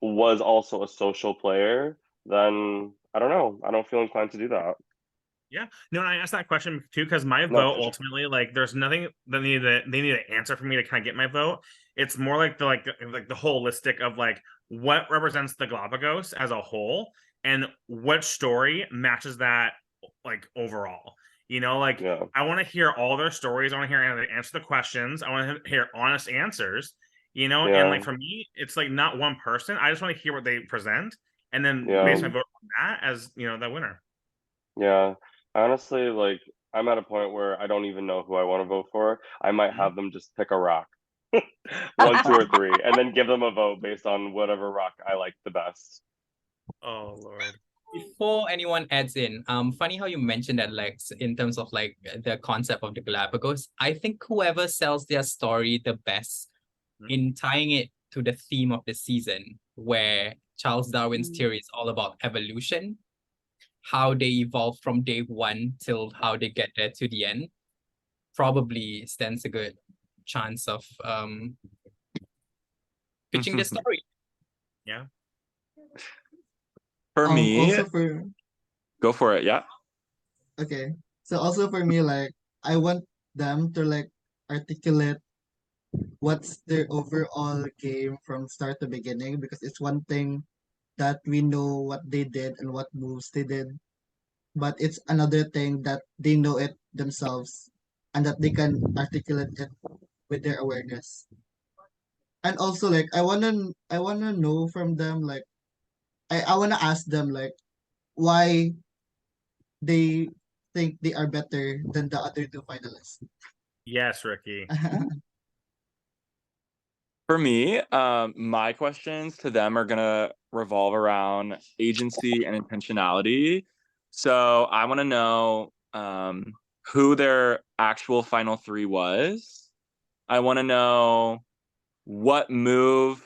[SPEAKER 3] was also a social player, then I don't know. I don't feel inclined to do that.
[SPEAKER 5] Yeah, no, and I asked that question too because my
[SPEAKER 3] No,
[SPEAKER 5] vote
[SPEAKER 3] for sure.
[SPEAKER 5] ultimately, like, there's nothing that they need to answer for me to kind of get my vote. It's more like the holistic of like what represents the Galapagos as a whole and what story matches that like overall. You know, like
[SPEAKER 3] Yeah.
[SPEAKER 5] I want to hear all their stories. I want to hear how they answer the questions. I want to hear honest answers. You know, and
[SPEAKER 3] Yeah.
[SPEAKER 5] like for me, it's like not one person. I just want to hear what they present, and then
[SPEAKER 3] Yeah.
[SPEAKER 5] base my vote on that as the winner.
[SPEAKER 3] Yeah. Honestly, like I'm at a point where I don't even know who I want to vote for. I might have them just pick a rock. 1, 2, or 3, and then give them a vote based on whatever rock I like the best.
[SPEAKER 5] Oh Lord.
[SPEAKER 6] Before anyone adds in, funny how you mentioned that, Lex, in terms of like the concept of the Galapagos. I think whoever sells their story the best in tying it to the theme of the season, where Charles Darwin's theory is all about evolution, how they evolve from day one till how they get there to the end, probably stands a good chance of pitching the story.
[SPEAKER 5] Yeah.
[SPEAKER 9] For me,
[SPEAKER 7] Also for
[SPEAKER 9] go for it. Yeah.
[SPEAKER 7] okay. So also for me, like I want them to like articulate what's their overall game from start to beginning, because it's one thing that we know what they did and what moves they did, but it's another thing that they know it themselves and that they can articulate it with their awareness. And also like I wanna know from them, like I wanna ask them like why they think they are better than the other two finalists.
[SPEAKER 5] Yes, Ricky.
[SPEAKER 9] For me, my questions to them are gonna revolve around agency and intentionality. So I want to know who their actual final 3 was. I want to know what move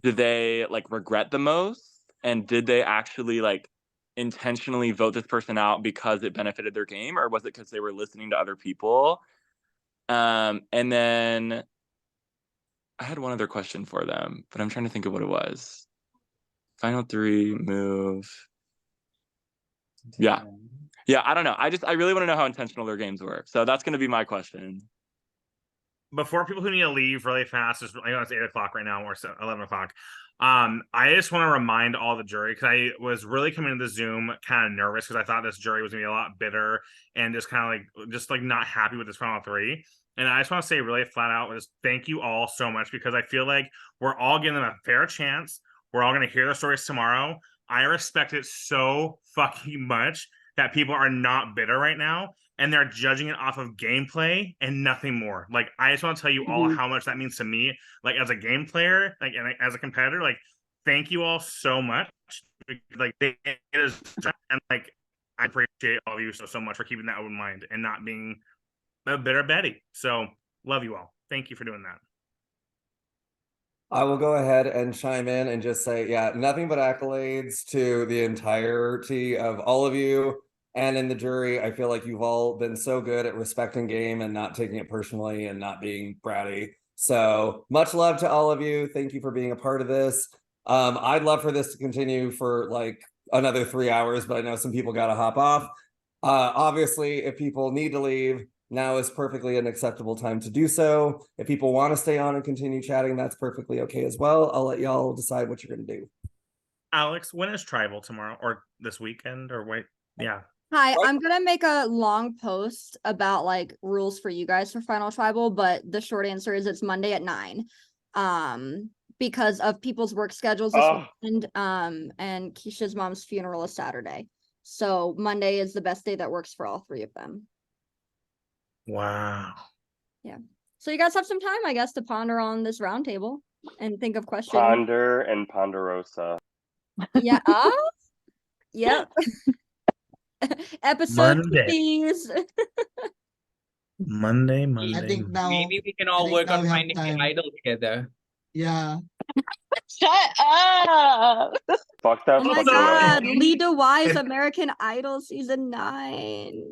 [SPEAKER 9] do they like regret the most, and did they actually like intentionally vote this person out because it benefited their game, or was it because they were listening to other people? And then I had one other question for them, but I'm trying to think of what it was. Final 3 move. Yeah. Yeah, I don't know. I really want to know how intentional their games were. So that's going to be my question.
[SPEAKER 5] Before people who need to leave really fast, I know it's 8 o'clock right now or 11 o'clock. I just want to remind all the jury, because I was really coming to the Zoom kind of nervous because I thought this jury was gonna be a lot bitter and just kind of like not happy with this final 3. And I just want to say really flat out, just thank you all so much, because I feel like we're all giving them a fair chance. We're all gonna hear their stories tomorrow. I respect it so fucking much that people are not bitter right now, and they're judging it off of gameplay and nothing more. Like, I just want to tell you all how much that means to me, like as a game player, like, and as a competitor. Like, thank you all so much. Like, it is, and like, I appreciate all of you so much for keeping that open mind and not being a bitter Betty. So love you all. Thank you for doing that.
[SPEAKER 1] I will go ahead and chime in and just say, yeah, nothing but accolades to the entirety of all of you and in the jury. I feel like you've all been so good at respecting game and not taking it personally and not being bratty. So much love to all of you. Thank you for being a part of this. I'd love for this to continue for like another 3 hours, but I know some people got to hop off. Obviously, if people need to leave, now is perfectly an acceptable time to do so. If people want to stay on and continue chatting, that's perfectly okay as well. I'll let y'all decide what you're going to do.
[SPEAKER 5] Alex, when is Tribal tomorrow or this weekend or wait? Yeah.
[SPEAKER 2] Hi, I'm gonna make a long post about like rules for you guys for Final Tribal, but the short answer is it's Monday at 9. Because of people's work schedules this weekend, and Keisha's mom's funeral is Saturday. So Monday is the best day that works for all 3 of them.
[SPEAKER 5] Wow.
[SPEAKER 2] Yeah. So you guys have some time, I guess, to ponder on this roundtable and think of questions.
[SPEAKER 3] Ponder and Ponderosa.
[SPEAKER 2] Yeah. Yep. Episode please.
[SPEAKER 5] Monday.
[SPEAKER 7] I think now
[SPEAKER 6] Maybe we can all work on finding the idol together.
[SPEAKER 7] Yeah.
[SPEAKER 4] Shut up.
[SPEAKER 3] Fuck that.
[SPEAKER 2] Oh my
[SPEAKER 3] fucking
[SPEAKER 2] god,
[SPEAKER 3] idol.
[SPEAKER 2] Lee DeWise, American Idol season 9.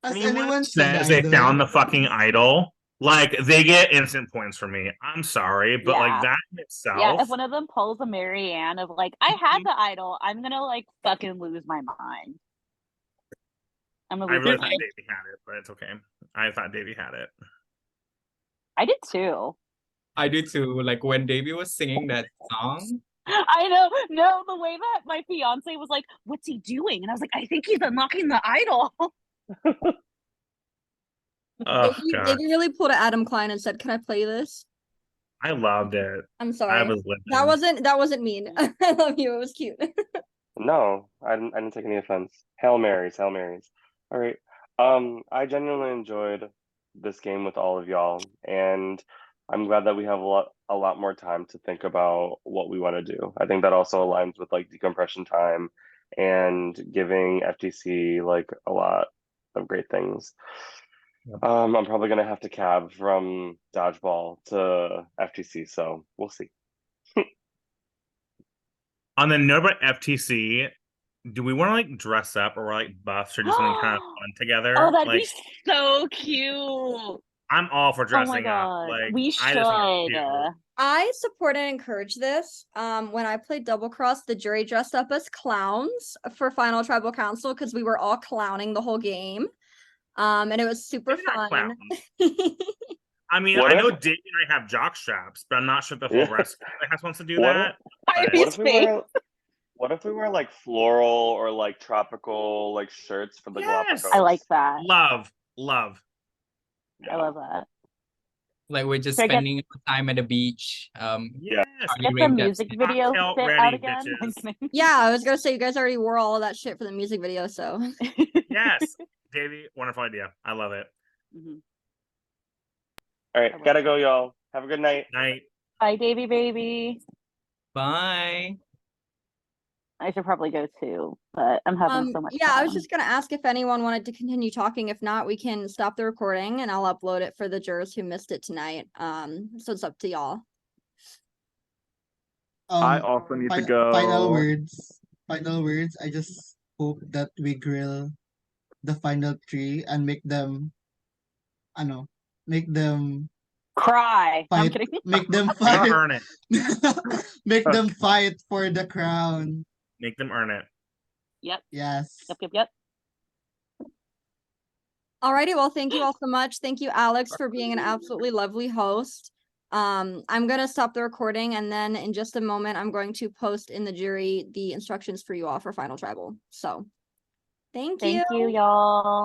[SPEAKER 7] Has
[SPEAKER 5] Anyone
[SPEAKER 7] anyone seen
[SPEAKER 5] says they
[SPEAKER 7] Idol?
[SPEAKER 5] found the fucking idol, like they get instant points for me. I'm sorry, but like that in itself.
[SPEAKER 4] Yeah, if one of them pulls a Marianne of like, I had the idol, I'm gonna like fucking lose my mind.
[SPEAKER 5] I really thought Davey had it, but it's okay. I thought Davey had it.
[SPEAKER 4] I did too.
[SPEAKER 6] I did too. Like when Davey was singing that song,
[SPEAKER 4] I know. No, the way that my fiance was like, "What's he doing?" And I was like, "I think he's unlocking the idol."
[SPEAKER 5] Oh god,
[SPEAKER 2] Davey really pulled an Adam Klein and said, "Can I play this?"
[SPEAKER 5] I loved it.
[SPEAKER 2] I'm
[SPEAKER 5] I
[SPEAKER 2] sorry.
[SPEAKER 5] was living.
[SPEAKER 2] That wasn't mean. I love you. It was cute.
[SPEAKER 3] No, I didn't take any offense. Hail Marys, Hail Marys. All right. I genuinely enjoyed this game with all of y'all, and I'm glad that we have a lot more time to think about what we want to do. I think that also aligns with like decompression time and giving FTC like a lot of great things.
[SPEAKER 5] Yep.
[SPEAKER 3] I'm probably gonna have to cab from dodgeball to FTC, so we'll see.
[SPEAKER 5] On the note about FTC, do we want to like dress up or like buffs or do something kind of fun together?
[SPEAKER 4] Oh, that'd
[SPEAKER 5] like,
[SPEAKER 4] be so cute.
[SPEAKER 5] I'm all for
[SPEAKER 4] Oh my
[SPEAKER 5] dressing up.
[SPEAKER 4] god,
[SPEAKER 5] Like,
[SPEAKER 4] we
[SPEAKER 5] I just think it's
[SPEAKER 4] should.
[SPEAKER 5] cute.
[SPEAKER 2] I support and encourage this. When I played Double Cross, the jury dressed up as clowns for Final Tribal Council because we were all clowning the whole game. And it was super
[SPEAKER 5] Maybe not
[SPEAKER 2] fun.
[SPEAKER 5] clowns. I mean,
[SPEAKER 3] What
[SPEAKER 5] I know
[SPEAKER 3] if-
[SPEAKER 5] Dave and I have jock straps, but I'm not sure if the whole
[SPEAKER 3] Yeah.
[SPEAKER 5] rest of the house wants to do
[SPEAKER 3] What
[SPEAKER 5] that.
[SPEAKER 4] I
[SPEAKER 5] but-
[SPEAKER 4] mean-
[SPEAKER 3] What if we
[SPEAKER 4] face.
[SPEAKER 3] wear what if we wear like floral or like tropical like shirts for the
[SPEAKER 5] Yes!
[SPEAKER 3] Galapagos?
[SPEAKER 4] I like that.
[SPEAKER 5] Love.
[SPEAKER 4] I love that.
[SPEAKER 6] Like we're just
[SPEAKER 4] Should I get-
[SPEAKER 6] spending time at the beach.
[SPEAKER 5] Yes.
[SPEAKER 6] party
[SPEAKER 4] Get the
[SPEAKER 6] ring
[SPEAKER 4] music
[SPEAKER 6] that's-
[SPEAKER 4] video
[SPEAKER 5] Cocktail
[SPEAKER 4] fit
[SPEAKER 5] ready,
[SPEAKER 4] out again.
[SPEAKER 5] bitches.
[SPEAKER 2] Yeah, I was gonna say you guys already wore all of that shit for the music video, so
[SPEAKER 5] Yes. Davey, wonderful idea. I love it.
[SPEAKER 4] Mhm.
[SPEAKER 3] All
[SPEAKER 4] I
[SPEAKER 3] right,
[SPEAKER 4] love
[SPEAKER 3] gotta
[SPEAKER 4] it.
[SPEAKER 3] go, y'all. Have a good night.
[SPEAKER 5] Night.
[SPEAKER 4] Bye, Davy baby.
[SPEAKER 6] Bye.
[SPEAKER 4] I should probably go too, but I'm having so much
[SPEAKER 2] yeah, I was
[SPEAKER 4] fun.
[SPEAKER 2] just gonna ask if anyone wanted to continue talking. If not, we can stop the recording and I'll upload it for the jurors who missed it tonight. So it's up to y'all.
[SPEAKER 9] I also need to go.
[SPEAKER 7] Final words. Final words. I just hope that we grill the final three and make them, I know, make them
[SPEAKER 4] Cry. No, I'm
[SPEAKER 7] fight.
[SPEAKER 4] kidding.
[SPEAKER 7] Make them
[SPEAKER 5] They'll
[SPEAKER 7] fight.
[SPEAKER 5] earn it.
[SPEAKER 7] Make them fight for the crown.
[SPEAKER 5] Make them earn it.
[SPEAKER 4] Yep.
[SPEAKER 7] Yes.
[SPEAKER 4] Yep.
[SPEAKER 2] Alrighty, well, thank you all so much. Thank you, Alex, for being an absolutely lovely host. I'm gonna stop the recording and then in just a moment, I'm going to post in the jury the instructions for you all for Final Tribal. So, thank you.
[SPEAKER 4] Thank you, y'all.